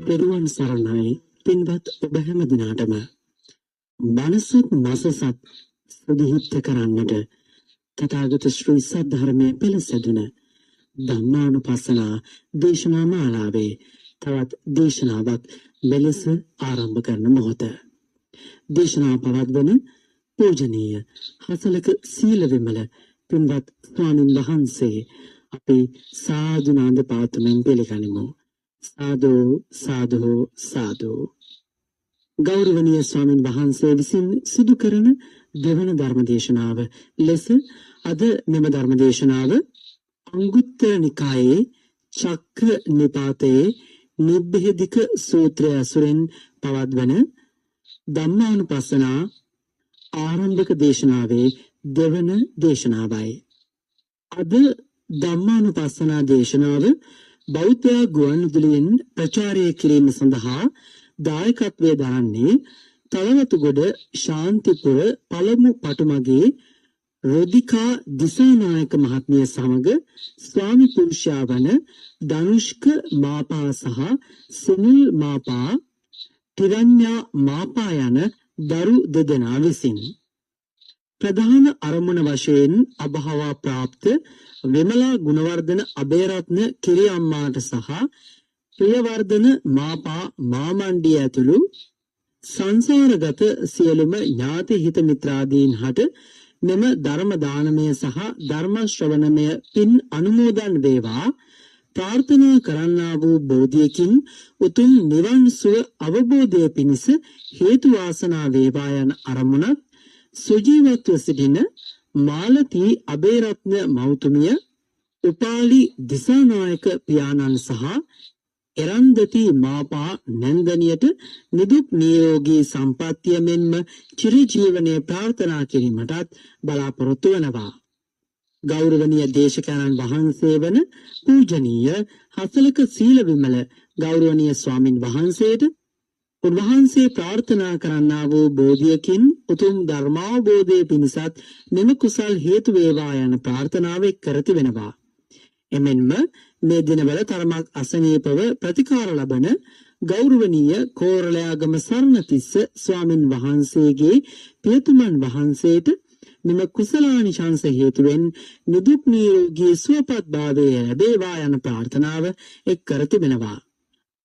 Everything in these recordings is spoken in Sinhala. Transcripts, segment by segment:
පෙරුවන් සරණයි පින්වත් ඔබ හැම දිනාටම මනසත් මසසත් සුදුහිත කරන්නට තථාගත ශ්‍රී සද්ධර්මයේ පෙළසැදුන ධම්මානුපස්සනා දේශනා මාලාවේ තවත් දේශනාවක් මෙලෙස ආරම්භ කරන මොහොත දේශනා පවත්වන පූජනීය හසලක සීල විමල පින්වත් ස්වාමීන් වහන්සේ අපේ සාදුනාද පාත්මෙන් පිළිගනිමු. සාදු සාදු සාදු. ගෞරවනීය ස්වාමීන් වහන්සේ විසින් සිදු කරන දෙවන ධර්ම දේශනාව ලෙස අද මෙම ධර්ම දේශනාව අංගුත්තර නිකායේ චක්ක නිපාතයේ නිබ්බේධික සූත්‍රය ඇසුරෙන් පවත්වන ධම්මානුපස්සනා ආරම්භක දේශනාවේ දෙවන දේශනාවයි. අද ධම්මානුපස්සනා දේශනාව බෞද්ධ ගුවන්විදුලියෙන් ප්‍රචාරය කිරීම සඳහා දායකත්වයේ දරන්නේ තලවතුගොඩ ශාන්තිපුර පළමු පටුමගේ රොදිකා දිසානායක මහත්මිය සමග ස්වාමි පුරුෂයා වන ධනුෂ්ක මාපා සහ සුනිල් මාපා තිරඤ්ඤා මාපා යන දරු දෙදෙනා විසින් ප්‍රධාන අරමුණ වශයෙන් අභාවා ප්‍රාප්ත විමලා ගුණවර්ධන අබේරත්න කිරියම්මාට සහ ප්‍රියවර්ධන මාපා මාමණ්ඩිය ඇතුළු සංසාරගත සියලුම ඥාති හිත මිත්‍රාදීන් හට මෙම ධර්ම දානමය සහ ධර්ම ශ්‍රවණමය පින් අනුමෝදන් වේවා ප්‍රාර්ථනා කරන්නා වූ බෝධියකින් උතුම් නිවන් සුව අවබෝධය පිණිස හේතු වාසනා වේවා යන අරමුණක් සුජීවත්ව සිටින මාලති අබේරත්න මෞතුමිය උපාලි දිසානායක පියාණන් සහ එරන්දති මාපා නැන්දනියට නිදුක් නිරෝගී සම්පන්නිය මෙන්ම චිරජීවනයේ ප්‍රාර්ථනා කිරීමටත් බලාපොරොත්තු වෙනවා. ගෞරවනීය දේශකයන්න් වහන්සේ වන පූජනීය හසලක සීල විමල ගෞරවනීය ස්වාමින් වහන්සේට උන්වහන්සේ ප්‍රාර්ථනා කරන්නා වූ බෝධියකින් උතුම් ධර්මාවබෝධයේ පිණිසත් මෙම කුසල් හේතු වේවා යන ප්‍රාර්ථනාව කර තිබෙනවා. එමෙන්ම මේ දිනවල තරමක් අසනීපව ප්‍රතිකාර ලබන ගෞරවනීය කෝරළයාගම සරණතිස්ස ස්වාමින් වහන්සේගේ පියතුමන් වහන්සේට මෙම කුසලානිශංස හේතුවෙන් නිදුක් නිරෝගී සුවපත් භාවය ලැබේවා යන ප්‍රාර්ථනාව කර තිබෙනවා.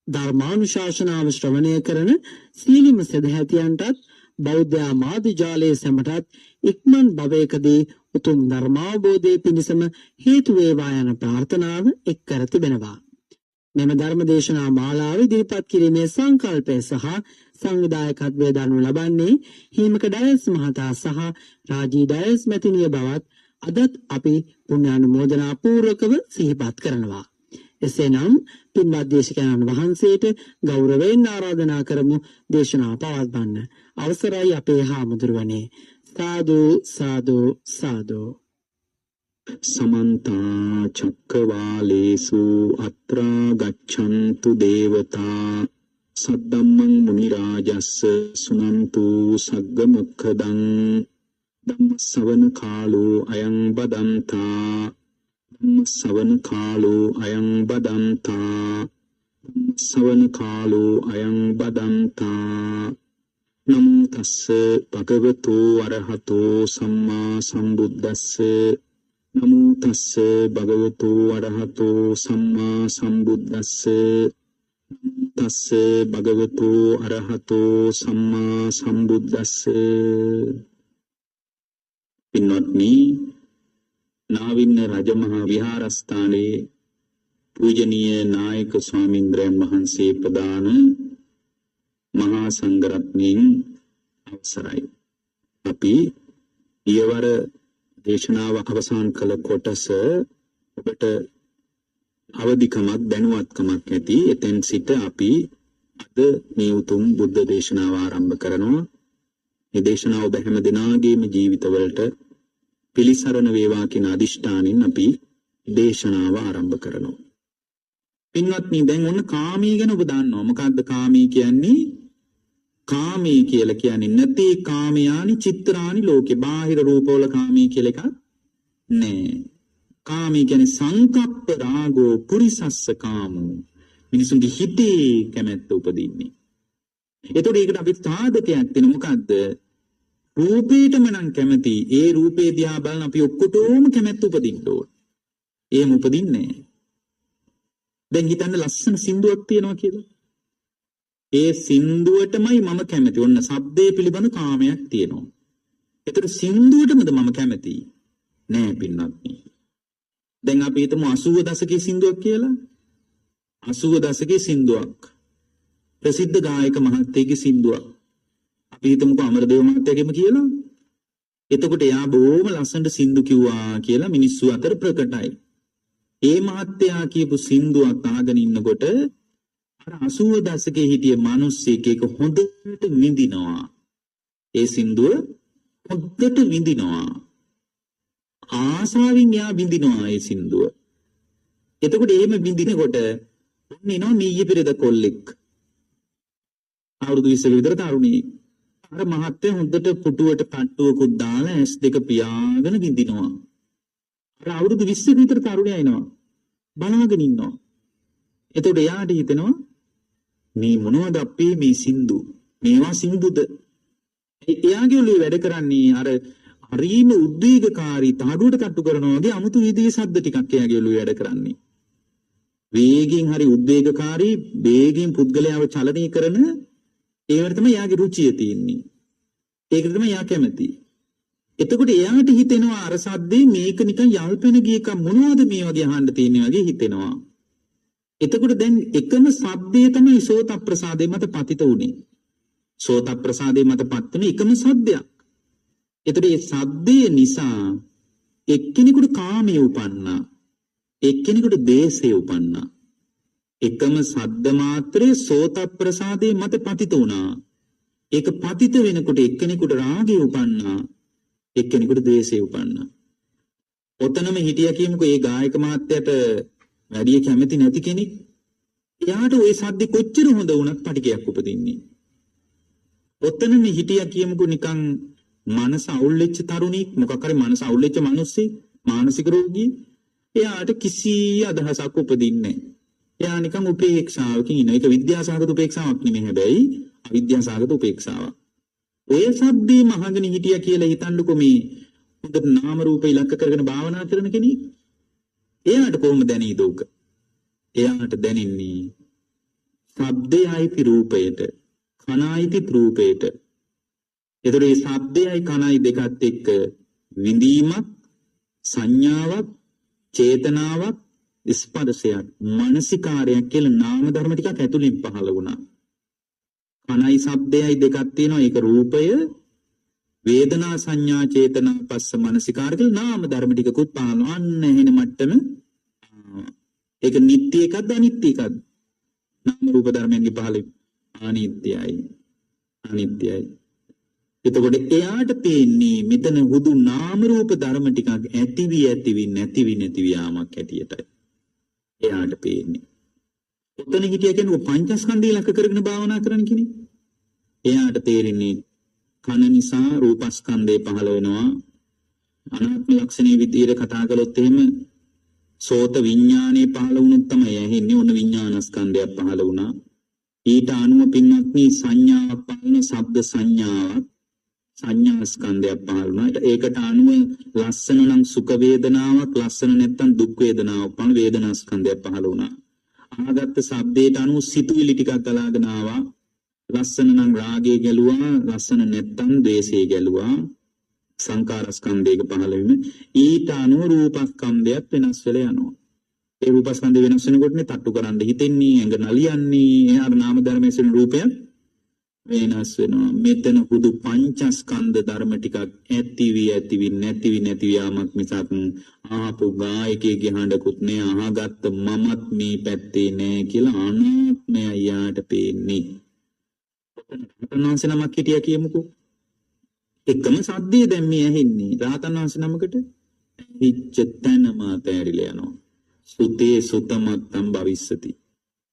ධර්මානුශාසනාව ශ්‍රවණය කරන සීලම සදහැතියන්ටත් බෞද්ධ මාධ්‍ය ජාලයේ සැමටත් ඉක්මන් භවයකදී උතුම් ධර්මාවබෝධයේ පිණිසම හේතු වේවා යන ප්‍රාර්ථනාව කර තිබෙනවා. මෙම ධර්ම දේශනා මාලාව ඉදිරිපත් කිරීමේ සංකල්පය සහ සංවිධායකත්වය දරනු ලබන්නේ හීමක ඩයස් මහතා සහ රාජී ඩයස් මැතිණිය බවත් අදත් අපි පුණ්‍යානුමෝදනා පූර්වකව සිහිපත් කරනවා. එසේනම් පින්වත් දේශකයන්න් වහන්සේට ගෞරවයෙන් ආරාධනා කරමු දේශනාව පවත්වන්න. අවසරයි අපේ හාමුදුරුවනේ. සාදු සාදු සාදු. समन्ता चक्रवालेषु अत्रा गच्छन्तु देवता सद्दम्मं मुनिराजस्य सुनन्तु सग्गमुखदं धम्मसवन कालो अयं बदन्ता धम्मसवन कालो अयं बदन्ता धम्मसवन कालो अयं बदन्ता नमो तस्ස භගවතෝ අරහතෝ සම්මා සම්බුද්දස්ස නමෝ තස්ස භගවතෝ අරහතෝ සම්මා සම්බුද්දස්ස තස්ස භගවතෝ අරහතෝ සම්මා සම්බුද්දස්ස. පින්වත්නි, නාවින්න රජමහා විහාරස්ථානයේ පූජනීය නායක ස්වාමීන්ද්‍රයන් වහන්සේ ප්‍රදාන මහා සංඝරත්නයන් අවසරයි. අපි ඊවර දේශනාව අවසන් කළ කොටස ඔබට අවදිකමක් දැනුවත්කමක් ඇති. එතෙන් සිට අපි අද මේ උතුම් බුද්ධ දේශනාව ආරම්භ කරනවා. මේ දේශනාව ඔබ හැම දිනාගේම ජීවිතවලට පිළිසරණ වේවා කියන අදිෂ්ඨානින් අපි දේශනාව ආරම්භ කරනවා. පින්වත්නි, දැන් ඔන්න කාමී ගැන ඔබ දන්නවා. මොකක්ද කාමී කියන්නේ? කාමී කියලා කියන්නේ නැතේ කාමයානි චිත්‍රානි ලෝකේ. බාහිර රූපවල කාමී කියලා එකක් නෑ. කාමී කියන්නේ සංකප්ප රාගෝ පුරිසස්ස කාමෝ. මිනිසුන්ගේ හිතේ කැමැත්ත උපදින්නේ. එතකොට ඒකට අපි සාධකයක් තියෙන මොකද්ද? රූපේටම නම් කැමති. ඒ රූපේ දිහා බලන අපි ඔක්කොටම කැමැත්ත උපදින්න ඕන. එහෙම උපදින්නේ නැහැ. දැන් හිතන්න ලස්සන සින්දුවක් තියෙනවා කියලා. ඒ සින්දුවටමයි මම කැමති. ඔන්න ශබ්දයේ පිළිබඳ කාමයක් තියෙනවා. ඒතර සින්දුවටමද මම කැමති? නෑ පින්නත්. දැන් අපි හිතමු 80 දශකයේ සින්දුවක් කියලා. 80 දශකයේ සින්දුවක්. ප්‍රසිද්ධ ගායක මහත්තයෙක්ගේ සින්දුවක්. අපි හිතමුකෝ අමරදේව මහත්තයාගේම කියලා. එතකොට එයා බොහොම ලස්සනට සින්දු කිව්වා කියලා මිනිස්සු අතර ප්‍රකටයි. ඒ මහත්තයා කියපු සින්දුවක් අහගෙන ඉන්නකොට අර 80 දශකයේ හිටිය මිනිස්සෙක් ඒක හොඳට විඳිනවා. ඒ සින්දුව හොඳට විඳිනවා. ආසාවෙන් යා විඳිනවා ඒ සින්දුව. එතකොට එහෙම විඳිනකොට ඔන්න එනවා මීයේ පෙරේද කොල්ලෙක්. අවුරුදු 20 විතර තරුණියෙක්. අර මහත්තයා හොඳට පුටුවට තට්ටුවකුත් දාලා ඇස් දෙක පියාගෙන විඳිනවා. අර අවුරුදු 20 විතර තරුණයා එනවා. බලාගෙන ඉන්නවා. එතකොට එයාට හිතෙනවා මේ මොනවද අපේ මේ සින්දු? මේවා සින්දුද? එයාගේ ඔළුවේ වැඩ කරන්නේ අර හරිම උද්වේගකාරී තහඩුවට තට්ටු කරනවා වගේ අමුතු විදිහේ ශබ්ද ටිකක් එයාගේ ඔළුවේ වැඩ කරන්නේ. වේගින් හරි උද්වේගකාරී වේගින් පුද්ගලයාව චලනය කරන ඒවට තමයි යාගේ රුචිය තියෙන්නේ. ඒකට තමයි යා කැමති. එතකොට එයාට හිතෙනවා අර සද්දේ මේක නිකන් යල්පෙන ගිය එක මොනවද මේ වගේ අහන්න තියෙන්නේ වගේ හිතෙනවා. එතකොට දැන් එකම සද්දේ තමයි සෝත ප්‍රසාදේ මත පතිත උනේ. සෝත ප්‍රසාදේ මත පත් වෙන එකම සද්දයක්. එතකොට මේ සද්දේ නිසා එක්කෙනෙකුට කාමයේ උපන්නා. එක්කෙනෙකුට දේශයේ උපන්නා. එකම සද්ද මාත්‍රේ සෝත ප්‍රසාදේ මත පතිත වුණා. ඒක පතිත වෙනකොට එක්කෙනෙකුට රාගය උපන්නා. එක්කෙනෙකුට ද්වේෂය උපන්නා. ඔතනම හිටියා කියමුකෝ ඒ ගායක මහත්තයාට වැඩි කැමති නැති කෙනෙක්. එයාට ওই සද්ද කොච්චර හොඳ වුණත් පටිකයක් උපදින්නේ. ඔතනම හිටියා කියමුකෝ නිකන් මනස අවුල් වෙච්ච තරුණියෙක් මොකක් හරි මනස අවුල් වෙච්ච මිනිස්සෙක් මානසික රෝගී. එයාට කිසි අදහසක් උපදින්නේ නැහැ. එයා නිකන් උපේක්ෂාවකින් ඉන්න. ඒක විද්‍යාසහගත උපේක්ෂාවක් නෙමෙයි හැබැයි අවිද්‍යාසහගත උපේක්ෂාවක්. ඔය සද්දේ මහගෙන හිටියා කියලා හිතන්නකො මේ හොඳට නාම රූප ඉලක්ක කරගෙන භාවනා කරන කෙනෙක්. එයාට කොහොම දැනෙයිද උක? එයාට දැනෙන්නේ ශබ්දයයි රූපයට, කනයි රූපයට. ඒතර මේ ශබ්දයයි කනයි දෙකත් එක්ක විඳීමක්, සංඥාවක්, චේතනාවක්, ස්පර්ශයක්, මානසිකාරයක් කියලා නාම ධර්ම ටිකක් ඇතුලින් පහළ වුණා. කනයි ශබ්දයයි දෙකක් තියෙනවා. ඒක රූපය, වේදනා, සංඥා, චේතනා, පස්ස, මනසිකාර කියලා නාම ධර්ම ටිකකුත් පහළ අන්න එහෙන මට්ටම. ඒක නිට්ටය එකක්ද අනිත්‍ය එකක්ද? නාම රූප ධර්මයන්ගේ පහළ අනිත්‍යයි. අනිත්‍යයි. එතකොට එයාට පේන්නේ මෙතන හුදු නාම රූප ධර්ම ටිකක් ඇතිවි නැතිවි යාමක් ඇටියටයි. එයාට පේන්නේ. ඔතන හිටිය කෙනෙකු පංචස්කන්ධය ලක්ක කරගෙන භාවනා කරන කෙනෙක්. එයාට තේරෙන්නේ කන නිසා රූපස්කන්ධය පහළ වෙනවා. අනාත්ම ලක්ෂණයේ විදිහට කතා කළොත් එහෙම සෝත විඥානේ පහළ වුණොත් තමයි ඇහෙන්නේ. ඔන්න විඥානස්කන්ධයක් පහළ වුණා. ඊට අනුව පින්වත්නි සංඥාවක් පහළ වෙන ශබ්ද සංඥාවක් සංඥා ස්කන්ධයක් පහළ වුණා. ඒකට අනුව ලස්සන නම් සුඛ වේදනාවක්, ලස්සන නැත්නම් දුක් වේදනාවක් පහළ වේදනා ස්කන්ධයක් පහළ වුණා. ආගත්ත ශබ්දයට අනුව සිතුවිලි ටිකක් ගලාගෙන ආවා. ලස්සන නම් රාගය ගැලුවා, ලස්සන නැත්නම් ද්වේෂය ගැලුවා. සංකාර ස්කන්ධයක පහළ වීම. ඊට අනුව රූපස්කන්ධයත් වෙනස් වෙලා යනවා. ඒ රූපස්කන්ධය වෙනස් වෙනකොටනේ තට්ටු කරන්න හිතෙන්නේ, ඇඟ නලියන්නේ, අර නාම ධර්මයේ සිට රූපයක් වෙනස් වෙනවා. මෙතන හුදු පංචස්කන්ධ ධර්ම ටිකක් ඇතිවි නැතිවි යාමක් මිසක් ආපු ගායකයේ හඬකුත් නෑ, අහගත්ත මමත් මේ පැත්තේ නෑ කියලා අනාත්මය යාට පේන්නේ. රහතන් වහන්සේ නමක් හිටියා කියමුකෝ. එකම සද්දේ දැන් මේ ඇහෙන්නේ. රහතන් වහන්සේ නමකට හිච්ච තැනම තැරිලා යනවා. සුතේ සුතමත්තම් භවිස්සති.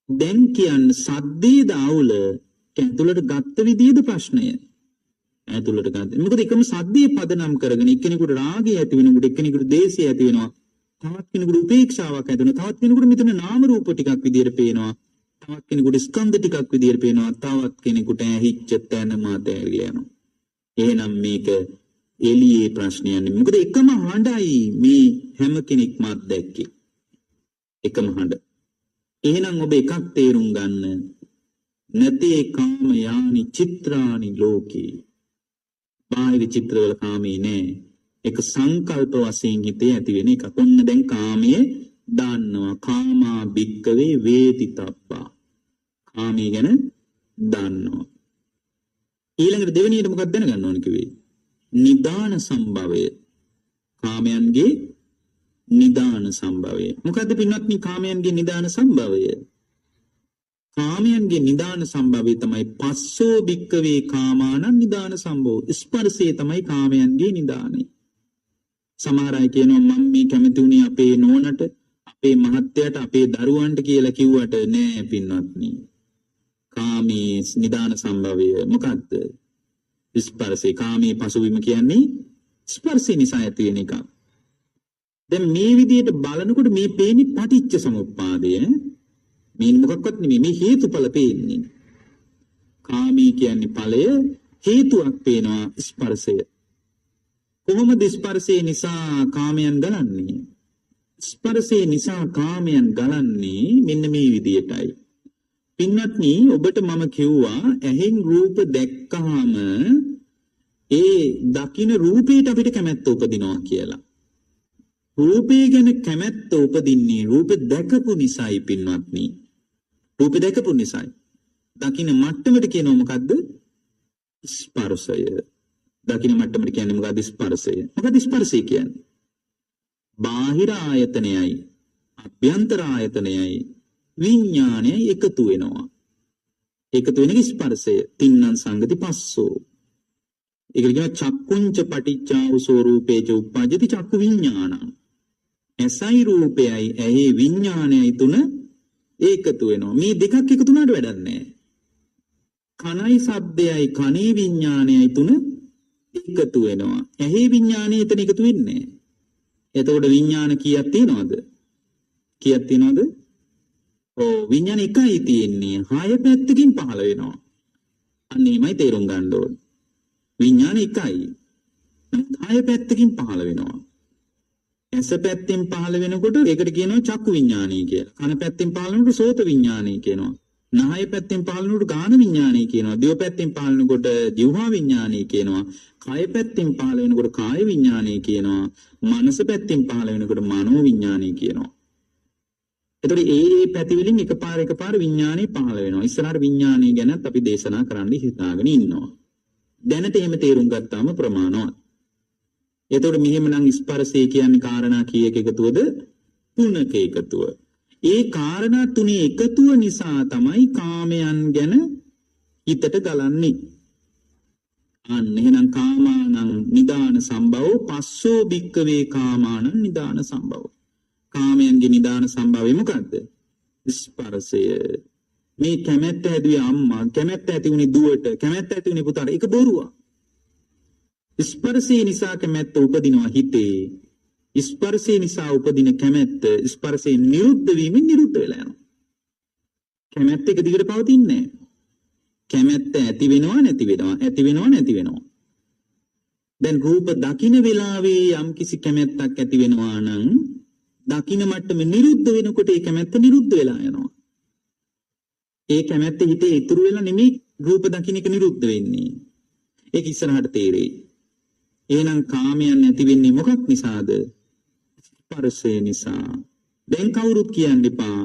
දැන් කියන්නේ සද්දේ දාවුල ඇතුළට ගත්ත විදියද ප්‍රශ්නය. ඇතුළට ගත්ත. මොකද එකම සද්දේ පදනම් කරගෙන එක්කෙනෙකුට රාගය ඇති වෙනකොට එක්කෙනෙකුට දේශය ඇති වෙනවා. තවත් කෙනෙකුට උපේක්ෂාවක් ඇති වෙනවා. තවත් කෙනෙකුට මෙතන නාම රූප ටිකක් විදියට පේනවා. තවත් කෙනෙකුට ස්කන්ධ ටිකක් විදියට පේනවා. තවත් කෙනෙකුට ඇහිච්ච තැන මාත ඇරිලා යනවා. එහෙනම් මේක එළියේ ප්‍රශ්නයක් නෙමෙයි. මොකද එකම හඬයි මේ හැම කෙනෙක්ම අත්දැක්කේ. එකම හඬ. එහෙනම් ඔබ එකක් තේරුම් ගන්න. නතේ කාම යානි චිත්‍රානි ලෝකේ. බාහිර චිත්‍රවල කාමී නෑ. එක සංකල්ප වශයෙන් හිතේ ඇති වෙන එක. ඔන්න දැන් කාමයේ දන්නවා. කාමා භික්කවේ වේදිතබ්බා. කාමී ගැන දන්නවා. ඊළඟට දෙවෙනියට මොකක්ද දැනගන්න ඕන කිව්වේ? නිදාන සම්භවය. කාමයන්ගේ නිදාන සම්භවය. මොකද්ද පින්වත්නි කාමයන්ගේ නිදාන සම්භවය? කාමයන්ගේ නිදාන සම්භවය තමයි පස්සෝ භික්කවේ කාමානං නිදාන සම්භව. ස්පර්ශය තමයි කාමයන්ගේ නිදානය. සමහර අය කියනවා මම මේ කැමති උනේ අපේ නෝනට, අපේ මහත්තයාට, අපේ දරුවන්ට කියලා කිව්වට නෑ පින්වත්නි. කාමී නිදාන සම්භවය මොකක්ද? ස්පර්ශේ. කාමී පසුබිම කියන්නේ ස්පර්ශය නිසා ඇති වෙන එකක්. දැන් මේ විදිහට බලනකොට මේ පේන්නේ පටිච්ච සමුප්පාදය. මේ මොකක්වත් නෙමෙයි, මේ හේතුඵල පේන්නේ. කාමී කියන්නේ ඵලය, හේතුවක් පේනවා ස්පර්ශය. කොහොමද ස්පර්ශය නිසා කාමයන් ගලන්නේ? ස්පර්ශය නිසා කාමයන් ගලන්නේ මෙන්න මේ විදිහටයි. පින්වත්නි ඔබට මම කිව්වා ඇහෙන් රූප දැක්කහම ඒ දකින්න රූපේට අපිට කැමැත්ත උපදිනවා කියලා. රූපේ ගැන කැමැත්ත උපදින්නේ රූප දැකපු නිසායි පින්වත්නි. රූප දැකපු නිසායි. දකින්න මට්ටමට කියනවා මොකද්ද? ස්පර්ශය. දකින්න මට්ටමට කියන්නේ මොකද්ද? ස්පර්ශය. මොකද්ද ස්පර්ශය කියන්නේ? බාහිර ආයතනයයි අභ්‍යන්තර ආයතනයයි විඥානයයි එකතු වෙනවා. එකතු වෙන ස්පර්ශය. තින්නම් සංගති පස්සෝ. ඒක කියන චක්කුංච පටිච්චාවසෝ රූපේච උප්පජ්ජති චක්කු විඥානං. එසයි රූපයයි ඇහි විඥානයයි තුන ඒකතු වෙනවා. මේ දෙකක් එකතු වුණාට වැඩක් නැහැ. කනයි ශබ්දයයි කනේ විඥානයයි තුන එකතු වෙනවා. ඇහි විඥානය එතන එකතු වෙන්නේ නැහැ. එතකොට විඥාන කීයක් තියෙනවද? කීයක් තියෙනවද? විඥාන එකයි තියෙන්නේ. 6 පැත්තකින් පහළ වෙනවා. අන්න එමය තේරුම් ගන්න ඕනේ. විඥාන එකයි. 6 පැත්තකින් පහළ වෙනවා. ඇස පැත්තෙන් පහළ වෙනකොට ඒකට කියනවා චක්කු විඥානය කියලා. කන පැත්තෙන් පහළ වෙනකොට සෝත විඥානය කියනවා. නහය පැත්තෙන් පහළ වෙනකොට ගාන විඥානය කියනවා. දිව පැත්තෙන් පහළ වෙනකොට જીවහා විඥානය කියනවා. කය පැත්තෙන් පහළ වෙනකොට කාය විඥානය කියනවා. මනස පැත්තෙන් පහළ වෙනකොට මනෝ විඥානය කියනවා. එතකොට ඒ පැති වලින් එකපාර විඥානය පහළ වෙනවා. ඉස්සරහට විඥානය ගැනත් අපි දේශනා කරන්න හිතාගෙන ඉන්නවා. දැනට එහෙම තේරුම් ගත්තාම ප්‍රමාණවත්. එතකොට මෙහෙමනම් ස්පර්ශය කියන්නේ කාරණා කීයක එකතුවද? 3ක එකතුව. ඒ කාරණා 3 එකතුව නිසා තමයි කාමයන් ගැන හිතට ගලන්නේ. අන්න එහෙනම් කාමානං නිදාන සම්භවෝ පස්සෝ භික්කවේ කාමානං නිදාන සම්භවෝ. කාමයන්ගේ නිදාන සම්භවය මොකද්ද? ස්පර්ශය. මේ කැමැත්ත ඇදුවේ අම්මා, කැමැත්ත ඇති වුණේ දුවට, කැමැත්ත ඇති වුණේ පුතාට. ඒක බොරුවක්. ස්පර්ශය නිසා කැමැත්ත උපදිනවා හිතේ. ස්පර්ශය නිසා උපදින කැමැත්ත ස්පර්ශයෙන් නිරුද්ධ වීමෙන් නිරුද්ධ වෙලා යනවා. කැමැත්ත එක දිගට පවතින්නේ නැහැ. කැමැත්ත ඇති වෙනවා නැති වෙනවා, ඇති වෙනවා නැති වෙනවා. දැන් රූප දකින්න වෙලාවේ යම් කිසි කැමැත්තක් ඇති වෙනවා නම් දකින්න මට්ටම නිරුද්ධ වෙනකොට ඒ කැමැත්ත නිරුද්ධ වෙලා යනවා. ඒ කැමැත්ත හිතේ ඉතුරු වෙලා නෙමෙයි රූප දකින්න එක නිරුද්ධ වෙන්නේ. ඒක ඉස්සරහට තේරෙයි. එහෙනම් කාමයන් නැති වෙන්නේ මොකක් නිසාද? ස්පර්ශය නිසා. දැන් කවුරුත් කියන්න එපා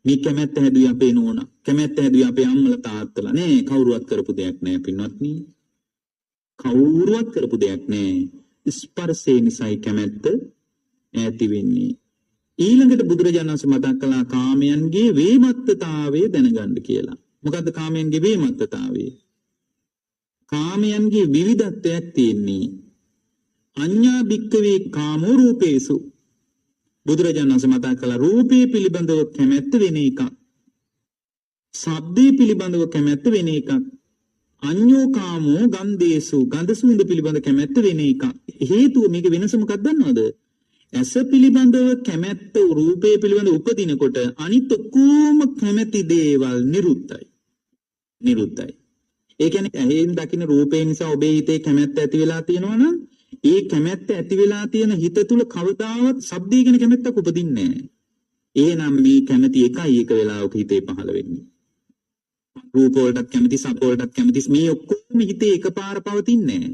මේ කැමැත්ත හැදුවේ අපේ නෝනා, කැමැත්ත හැදුවේ අපේ අම්මලා තාත්තලා. නෑ, කවුරුවත් කරපු දෙයක් නෑ පින්වත්නි. කවුරුවත් කරපු දෙයක් නෑ. ස්පර්ශය නිසායි කැමැත්ත ඇති වෙන්නේ. ඊළඟට බුදුරජාණන් වහන්සේ මතක් කළා කාමයන්ගේ වේමත්තතාවය දැනගන්න කියලා. මොකද්ද කාමයන්ගේ වේමත්තතාවය? කාමයන්ගේ විවිධත්වයක් තියෙන්නේ. අඤ්ඤා භික්කවේ කාමෝ රූපේසු. බුදුරජාණන් වහන්සේ මතක් කළා රූපේ පිළිබඳව කැමැත්ත වෙන එකක්. ශබ්දේ පිළිබඳව කැමැත්ත වෙන එකක්. අඤ්ඤෝ කාමෝ ගන්ධේසු. ගන්ධ සුවඳ පිළිබඳ කැමැත්ත වෙන එකක්. හේතුව මේක වෙනස මොකක්ද දන්නවද? ඇස පිළිබඳව කැමැත්ත රූපය පිළිබඳව උපදිනකොට අනිත් ඔක්කොම කැමැති දේවල් නිරුද්ධයි. නිරුද්ධයි. ඒ කියන්නේ ඇහෙන් දකින රූපේ නිසා ඔබේ හිතේ කැමැත්ත ඇති වෙලා තියෙනවා නම් ඒ කැමැත්ත ඇති වෙලා තියෙන හිත තුල කවදාවත් ශබ්දය ගැන කැමැත්තක් උපදින්නේ නැහැ. එහෙනම් මේ කැමැති එකයි එක වෙලාවක හිතේ පහළ වෙන්නේ. රූප වලටත් කැමැති, සබ්ද වලටත් කැමැති, මේ ඔක්කොම හිතේ එකපාර පවතින්නේ නැහැ.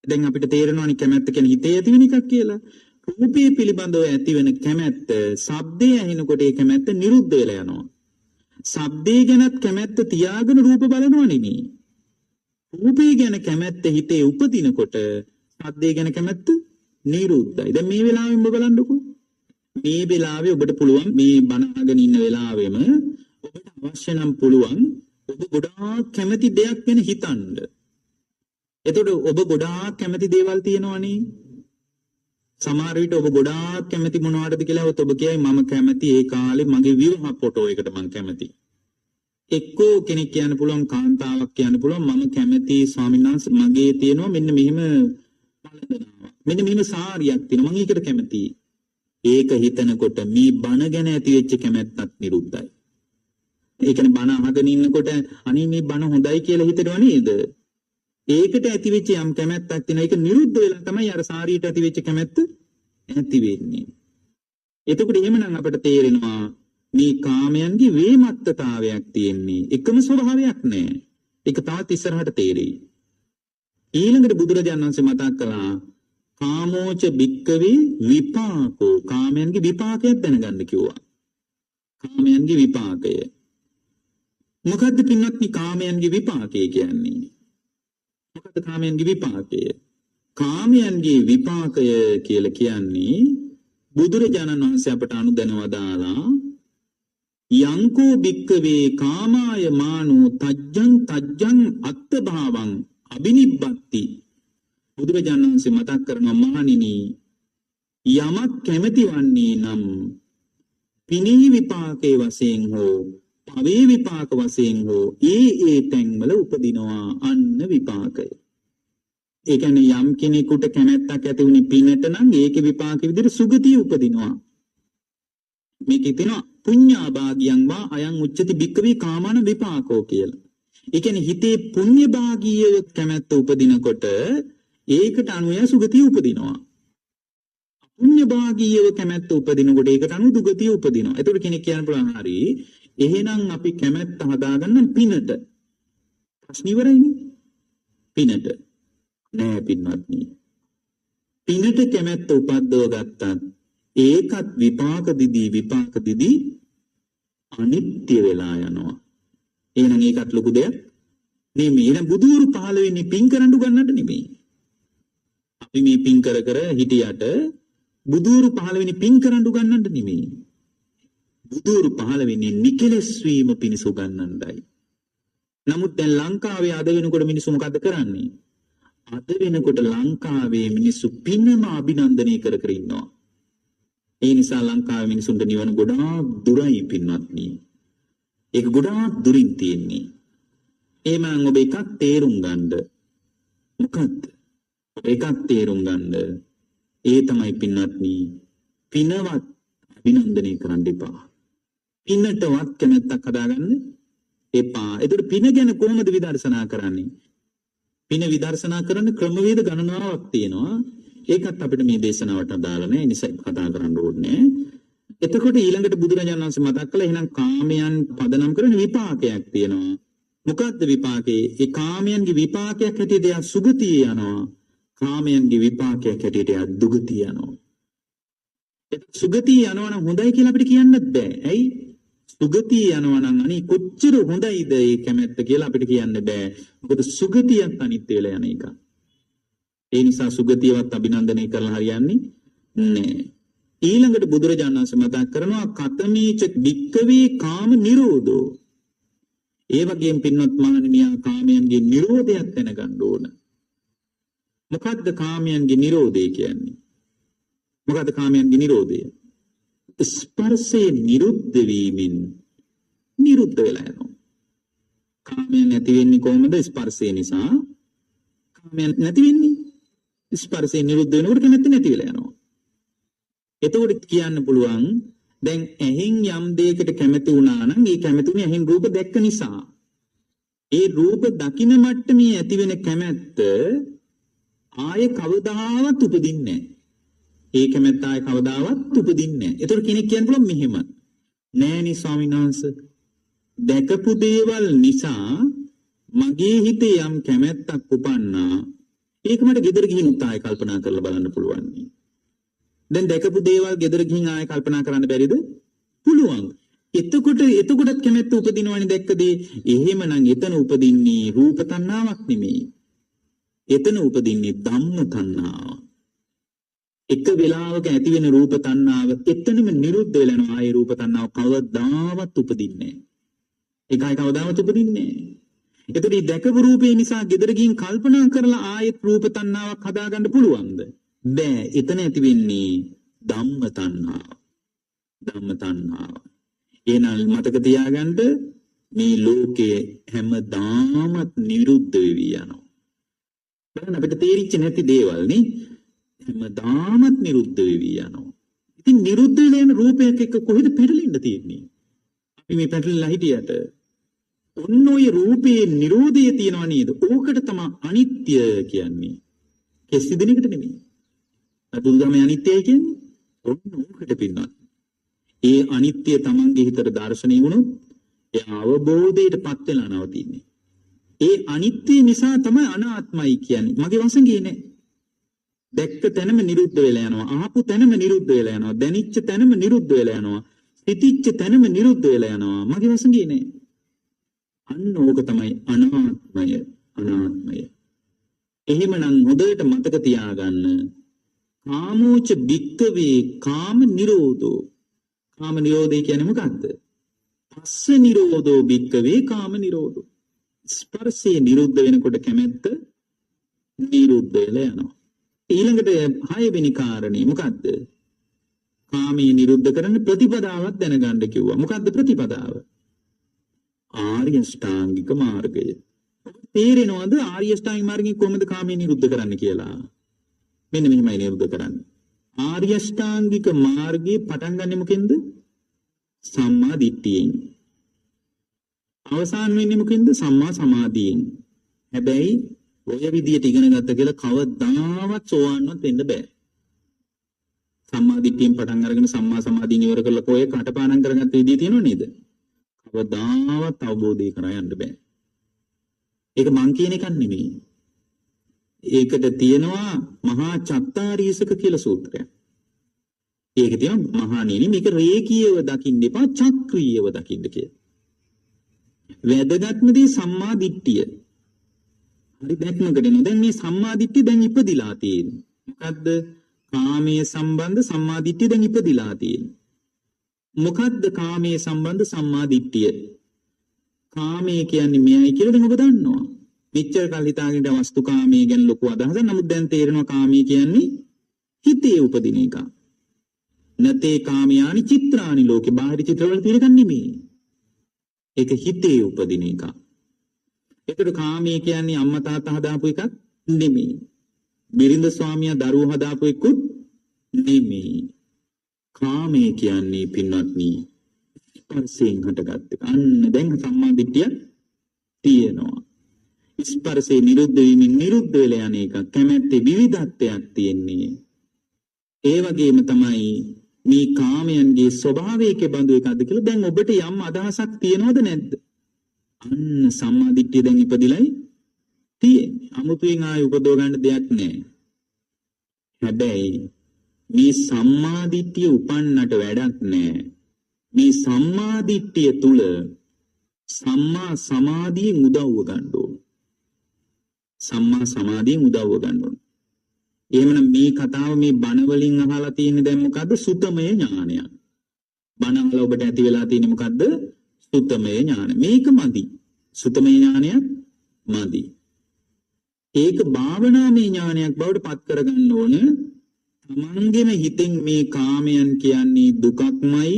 දැන් අපිට තේරෙනවානේ කැමැත්ත කියන්නේ හිතේ ඇති වෙන එකක් කියලා. රූපේ පිළිබඳව ඇති වෙන කැමැත්ත, ශබ්දය ඇහෙනකොට ඒ කැමැත්ත නිරුද්ධ වෙලා යනවා. ශබ්දේ ගැනත් කැමැත්ත තියාගෙන රූප බලනවා නෙමෙයි. රූපේ ගැන කැමැත්ත හිතේ උපදිනකොට ශබ්දේ ගැන කැමැත්ත නිරුද්ධයි. දැන් මේ වෙලාවෙම ඔබ බලන්නකෝ. මේ වෙලාවේ ඔබට පුළුවන් මේ බණ අහගෙන ඉන්න වෙලාවෙම ඔබට අවශ්‍ය නම් පුළුවන් ඔබ ගොඩාක් කැමැති දෙයක් ගැන හිතන්න. එතකොට ඔබ ගොඩාක් කැමැති දේවල් තියෙනවනේ. සමහර විට ඔබ ගොඩාක් කැමැති මොනවටද කියලා ඔබ කියයි මම කැමැති ඒ කාලේ මගේ විවාහ ෆොටෝ එකට මම කැමැති. එක්කෝ කෙනෙක් කියන්න පුළුවන්, කාන්තාවක් කියන්න පුළුවන් මම කැමැති ස්වාමීන් වහන්සේ මගේ තියෙනවා මෙන්න මෙහෙම පළඳනාවක්. මෙන්න මෙහෙම සාරියක් තියෙනවා මම ඒකට කැමැති. ඒක හිතනකොට මේ බණ ගැන ඇති වෙච්ච කැමැත්තත් නිරුද්ධයි. ඒ කියන්නේ බණ අහගෙන ඉන්නකොට අනේ මේ බණ හොඳයි කියලා හිතනවා නේද? ඒකට ඇති වෙච්ච යම් කැමැත්තක් තියෙනවා. ඒක නිරුද්ධ වෙලා තමයි අර සාරියට ඇති වෙච්ච කැමැත්ත ඇති වෙන්නේ. එතකොට එහෙමනම් අපිට තේරෙනවා මේ කාමයන්ගේ වේමත්තතාවයක් තියෙන්නේ. එකම ස්වභාවයක් නෑ. ඒක තාත් ඉස්සරහට තේරෙයි. ඊළඟට බුදුරජාණන් වහන්සේ මතක් කළා කාමෝච භික්කවේ විපාකෝ. කාමයන්ගේ විපාකයක් දැනගන්න කිව්වා. කාමයන්ගේ විපාකය. මොකද්ද පින්වත්නි කාමයන්ගේ විපාකය කියන්නේ? මොකද කාමයන්ගේ විපාකය? කාමයන්ගේ විපාකය කියලා කියන්නේ බුදුරජාණන් වහන්සේ අපට අනුදැනවදාලා යංකෝ භික්කවේ කාමාය මානෝ තජ්ජං තජ්ජං අත්ථභාවං අබිනිබ්බති. බුදුරජාණන් වහන්සේ මතක් කරනවා මහණෙනි යමක් කැමැති වන්නේ නම් පිනී විපාකයේ වශයෙන් හෝ පවේ විපාක වශයෙන් හෝ ඒ තැන්වල උපදිනවා අන්න විපාකය. ඒ කියන්නේ යම් කෙනෙකුට කැමැත්තක් ඇති වුණේ පිනට නම් ඒකේ විපාක විදිහට සුගතිය උපදිනවා. මේකේ තියෙනවා පුඤ්ඤා භාගියං වා අයං උච්චති භික්ඛවේ කාමන විපාකෝ කියලා. ඒ කියන්නේ හිතේ පුඤ්ඤ භාගීය කැමැත්ත උපදිනකොට ඒකට අනුව සුගතිය උපදිනවා. පුඤ්ඤ භාගීය කැමැත්ත උපදිනකොට ඒකට අනුව දුගතිය උපදිනවා. ඒතකොට කෙනෙක් කියන්න පුළුවන් හරි එහෙනම් අපි කැමැත්ත හදාගන්න පිනට. ප්‍රශ්න ඉවරයිනේ. පිනට. නෑ පින්වත්නි. පිනට කැමැත්ත උපද්දව ගත්තත් ඒකත් විපාක දිදී අනිත්‍ය වෙලා යනවා. එහෙනම් ඒකත් ලොකු දෙයක් නෙමෙයි. එහෙනම් බුදුරු පහළ වෙන්නේ පින් කරන්න උගන්නන්න නෙමෙයි. අපි මේ පින් කර හිටියට බුදුරු පහළ වෙන්නේ පින් කරන්න උගන්නන්න නෙමෙයි. බුදුරු පහළ වෙන්නේ නිකලස් වීම පිණිස උගන්වන්නයි. නමුත් දැන් ලංකාවේ අද වෙනකොට මිනිස්සු මොකද්ද කරන්නේ? අද වෙනකොට ලංකාවේ මිනිස්සු පිනම අභිනන්දනය කර ඉන්නවා. ඒ නිසා ලංකාවේ මිනිසුන්ට නිවන ගොඩාක් දුරයි පින්වත්නි. ඒක ගොඩාක් දුරින් තියෙන්නේ. එහෙනම් ඔබ එකක් තේරුම් ගන්න. මොකද්ද? එකක් තේරුම් ගන්න. ඒ තමයි පින්වත්නි පිනවත් අභිනන්දනය කරන්න එපා. පිනටවත් කැමැත්තක් හදාගන්න එපා. ඒතර පින ගැන කොහොමද විදර්ශනා කරන්නේ? පින විදර්ශනා කරන්න ක්‍රමවේද ගණනාවක් තියෙනවා. ඒකත් අපිට මේ දේශනාවට අදාළ නැහැ. ඒ නිසා කතා කරන්න ඕනේ. එතකොට ඊළඟට බුදුරජාණන් වහන්සේ මතක් කළා එහෙනම් කාමයන් පදනම් කරන විපාකයක් තියෙනවා. මොකක්ද විපාකේ? ඒ කාමයන්ගේ විපාකයක් හැටියට එයා සුගතිය යනවා. කාමයන්ගේ විපාකයක් හැටියට එයා දුගතිය යනවා. සුගතිය යනවා නම් හොඳයි කියලා අපිට කියන්නත් බෑ. ඇයි? සුගතිය යනවා නම් අනේ කොච්චර හොඳයිද ඒ කැමැත්ත කියලා අපිට කියන්න බෑ. මොකද සුගතියත් අනිත්‍ය වෙලා යන එක. ඒ නිසා සුගතියවත් අභිනන්දනය කරලා හරියන්නේ නෑ. ඊළඟට බුදුරජාණන් වහන්සේ මතක් කරනවා කතමීච භික්ඛවේ කාම නිරෝධෝ. ඒ වගේම පින්වත් මහණෙනි කාමයන්ගේ නිරෝධයක් දැනගන්න ඕන. මොකද්ද කාමයන්ගේ නිරෝධය කියන්නේ? මොකද්ද කාමයන්ගේ නිරෝධය? ස්පර්ශේ නිරුද්ධ වීමෙන් නිරුද්ධ වෙලා යනවා. කාමයන් නැති වෙන්නේ කොහොමද? ස්පර්ශය නිසා. කාමයන් නැති වෙන්නේ ස්පර්ශේ නිරුද්ධ වෙනකොට කැමැත්ත නැති වෙලා යනවා. එතකොට කියන්න පුළුවන් දැන් ඇහෙන් යම් දෙයකට කැමති වුණා නම් ඒ කැමතුනේ ඇහෙන් රූප දැක්ක නිසා. ඒ රූප දකින මට්ටමේ ඇතිවෙන කැමැත්ත ආයේ කවදාවත් උපදින්නේ නැහැ. ඒ කැමැත්ත ආයේ කවදාවත් උපදින්නේ නැහැ. ඒතර කෙනෙක් කියන්න පුළුවන් මෙහෙම. නෑනේ ස්වාමීන් වහන්සේ. දැකපු දේවල් නිසා මගේ හිතේ යම් කැමැත්තක් උපන්නා. ඒක මට ගෙදර ගිහින් උත් ආයේ කල්පනා කරලා බලන්න පුළුවන්. දැන් දැකපු දේවල් ගෙදර ගිහින් ආයේ කල්පනා කරන්න බැරිද? පුළුවන්. එතකොටත් කැමැත්ත උපදිනවනේ දැක්කදී. එහෙමනම් එතන උපදින්නේ රූප තණ්හාවක් නෙමෙයි. එතන උපදින්නේ ධම්ම තණ්හාව. එක වෙලාවක ඇති වෙන රූප තණ්හාව එතනම නිරුද්ධ වෙලා යනවා. ආයේ රූප තණ්හාව කවදාවත් උපදින්නේ නැහැ. ඒකයි කවදාවත් උපදින්නේ නැහැ. එතකොට මේ දැකපු රූපේ නිසා ගෙදර ගිහින් කල්පනා කරලා ආයෙත් රූප තණ්හාවක් හදාගන්න පුළුවන්ද? බෑ. එතන ඇති වෙන්නේ ධම්ම තණ්හාව. ධම්ම තණ්හාව. එනල් මතක තියාගන්න මේ ලෝකයේ හැමදාමත් නිරුද්ධ වෙවි යනවා. බලන්න අපිට තේරිච්ච නැති දේවල් නේ හැමදාමත් නිරුද්ධ වෙවි යනවා. ඉතින් නිරුද්ධ වෙන රූපයක් එක්ක කොහෙද පෙරලෙන්න තියෙන්නේ? අපි මේ පැටලලා හිටියට ඔන්න ඔය රූපේ නිරෝධය තියනවා නේද? ඕකට තමයි අනිත්‍ය කියන්නේ. කිසි දිනකට නෙමෙයි. බුදුදහමේ අනිත්‍යයි කියන්නේ ඔන්න ඕකට පින්නත්. ඒ අනිත්‍ය තමන්ගේ හිතට දර්ශනය වුණොත් ඒ අවබෝධයටපත් වෙලා නවතින්නේ. ඒ අනිත්‍ය නිසා තමයි අනාත්මයි කියන්නේ. මගේ වසඟේ නෑ. දැක්ක තැනම නිරුද්ධ වෙලා යනවා. අහපු තැනම නිරුද්ධ වෙලා යනවා. දැනිච්ච තැනම නිරුද්ධ වෙලා යනවා. සිතිච්ච තැනම නිරුද්ධ වෙලා යනවා. මගේ වසඟේ නෑ. අන්න ඕක තමයි අනාත්මය. අනාත්මය. එහෙමනම් හොඳට මතක තියාගන්න. කාමෝච භික්කවේ කාම නිරෝධෝ. කාම නිරෝධය කියන්නේ මොකක්ද? පස්ස නිරෝධෝ භික්කවේ කාම නිරෝධෝ. ස්පර්ශේ නිරුද්ධ වෙනකොට කැමැත්ත නිරුද්ධ වෙලා යනවා. ඊළඟට 6 වෙනි කාරණේ මොකද්ද? කාමයේ නිරුද්ධ කරන ප්‍රතිපදාවක් දැනගන්න කිව්වා. මොකද්ද ප්‍රතිපදාව? ආර්ය ශ්‍රාංගික මාර්ගය. තේරෙනවද ආර්ය ශ්‍රාංගික මාර්ගයෙන් කොහොමද කාමයේ නිරුද්ධ කරන්න කියලා? මෙන්න මෙහෙමයි නිරුද්ධ කරන්නේ. ආර්ය ශ්‍රාංගික මාර්ගයේ පටන් ගන්නෙ මොකෙන්ද? සම්මා දිට්ඨියෙන්. අවසාන වෙන්නේ මොකෙන්ද? සම්මා සමාධියෙන්. හැබැයි ඔය විදියට ඉගෙන ගත්ත කියලා කවදාවත් සෝවන්නවත් වෙන්න බෑ. සම්මා දිට්ඨියෙන් පටන් අරගෙන සම්මා සමාධියෙන් ඉවර කරලා කොහේ කටපාඩම් කරගත්ත විදිය තියෙනව නේද? කවදාවත් අවබෝධය කරා යන්න බෑ. ඒක මං කියන එකක් නෙමෙයි. ඒකට තියෙනවා මහා චත්තාරීසක කියලා සූත්‍රයක්. ඒක තියෙනවා මහණෙනි මේක රේඛීයව දකින්න එපා චක්‍රීයව දකින්න කියලා. වැදගත්ම දේ සම්මා දිට්ඨිය. හරි දැක්මකට එනවා. දැන් මේ සම්මා දිට්ඨිය දැන් ඉපදිලා තියෙන්නේ. මොකද්ද? කාමයේ සම්බන්ධ සම්මා දිට්ඨිය දැන් ඉපදිලා තියෙන්නේ. මොකද්ද කාමයේ සම්බන්ධ සම්මා දිට්ඨිය? කාමයේ කියන්නේ මෙයයි කියලා දැන් ඔබ දන්නවා. මෙච්චර කල් හිතාගෙන ඉඳ වස්තු කාමයේ ගැන ලොකු අදහසක්. නමුත් දැන් තේරෙනවා කාමයේ කියන්නේ හිතේ උපදින එක. නතේ කාමයානි චිත්‍රානි ලෝකේ බාහිර චිත්‍රවල තියෙන එකක් නෙමෙයි. ඒක හිතේ උපදින එක. ඒකට කාමයේ කියන්නේ අම්මා තාත්තා හදාපු එකක් නෙමෙයි. බිරිඳ ස්වාමියා දරුවෝ හදාපු එකකුත් නෙමෙයි. කාමයේ කියන්නේ පින්වත්නි ස්පර්ශයෙන් හටගත් එක. අන්න දැන් සම්මා දිට්ඨිය තියෙනවා. ස්පර්ශේ නිරුද්ධ වීමෙන් නිරුද්ධ වෙලා යන එක. කැමැත්තේ විවිධත්වයක් තියෙන්නේ. ඒ වගේම තමයි මේ කාමයන්ගේ ස්වභාවයේ බඳු එකක්ද කියලා දැන් ඔබට යම් අදහසක් තියෙනවද නැද්ද? අන්න සම්මා දිට්ඨිය දැන් ඉපදිලයි තියෙන්නේ. අමුතුවෙන් ආයෙ උපදව ගන්න දෙයක් නැහැ. හැබැයි මේ සම්මා දිට්ඨිය උපන්නට වැඩක් නැහැ. මේ සම්මා දිට්ඨිය තුල සම්මා සමාධියෙන් උදව්ව ගන්න ඕන. සම්මා සමාධියෙන් උදව්ව ගන්න ඕන. එහෙමනම් මේ කතාව මේ බණ වලින් අහලා තියෙන්නේ දැන් මොකද්ද? සුතමය ඥානය. බණ අහලා ඔබට ඇති වෙලා තියෙන්නේ මොකද්ද? සුතමය ඥාන. මේක මදි. සුතමය ඥානය මදි. ඒක භාවනාමය ඥානයක් බවට පත් කරගන්න ඕන. තමන්ගෙම හිතෙන් මේ කාමයන් කියන්නේ දුකක්මයි,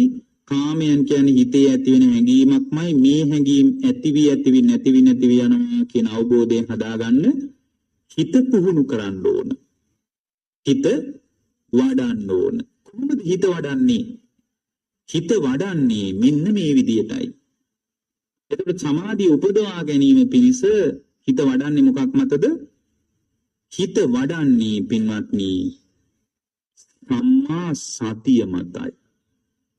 කාමයන් කියන්නේ හිතේ ඇති වෙන හැඟීමක්මයි, මේ හැඟීම් ඇතිවි නැතිවි යනවා කියන අවබෝධය හදාගන්න හිත පුහුණු කරන්න ඕන. හිත වඩන්න ඕන. කොහොමද හිත වඩන්නේ? හිත වඩන්නේ මෙන්න මේ විදියටයි. එතකොට සමාධිය උපදවා ගැනීම පිණිස හිත වඩන්නේ මොකක් මතද? හිත වඩන්නේ පින්වත්නි සම්මා සතිය මතයි.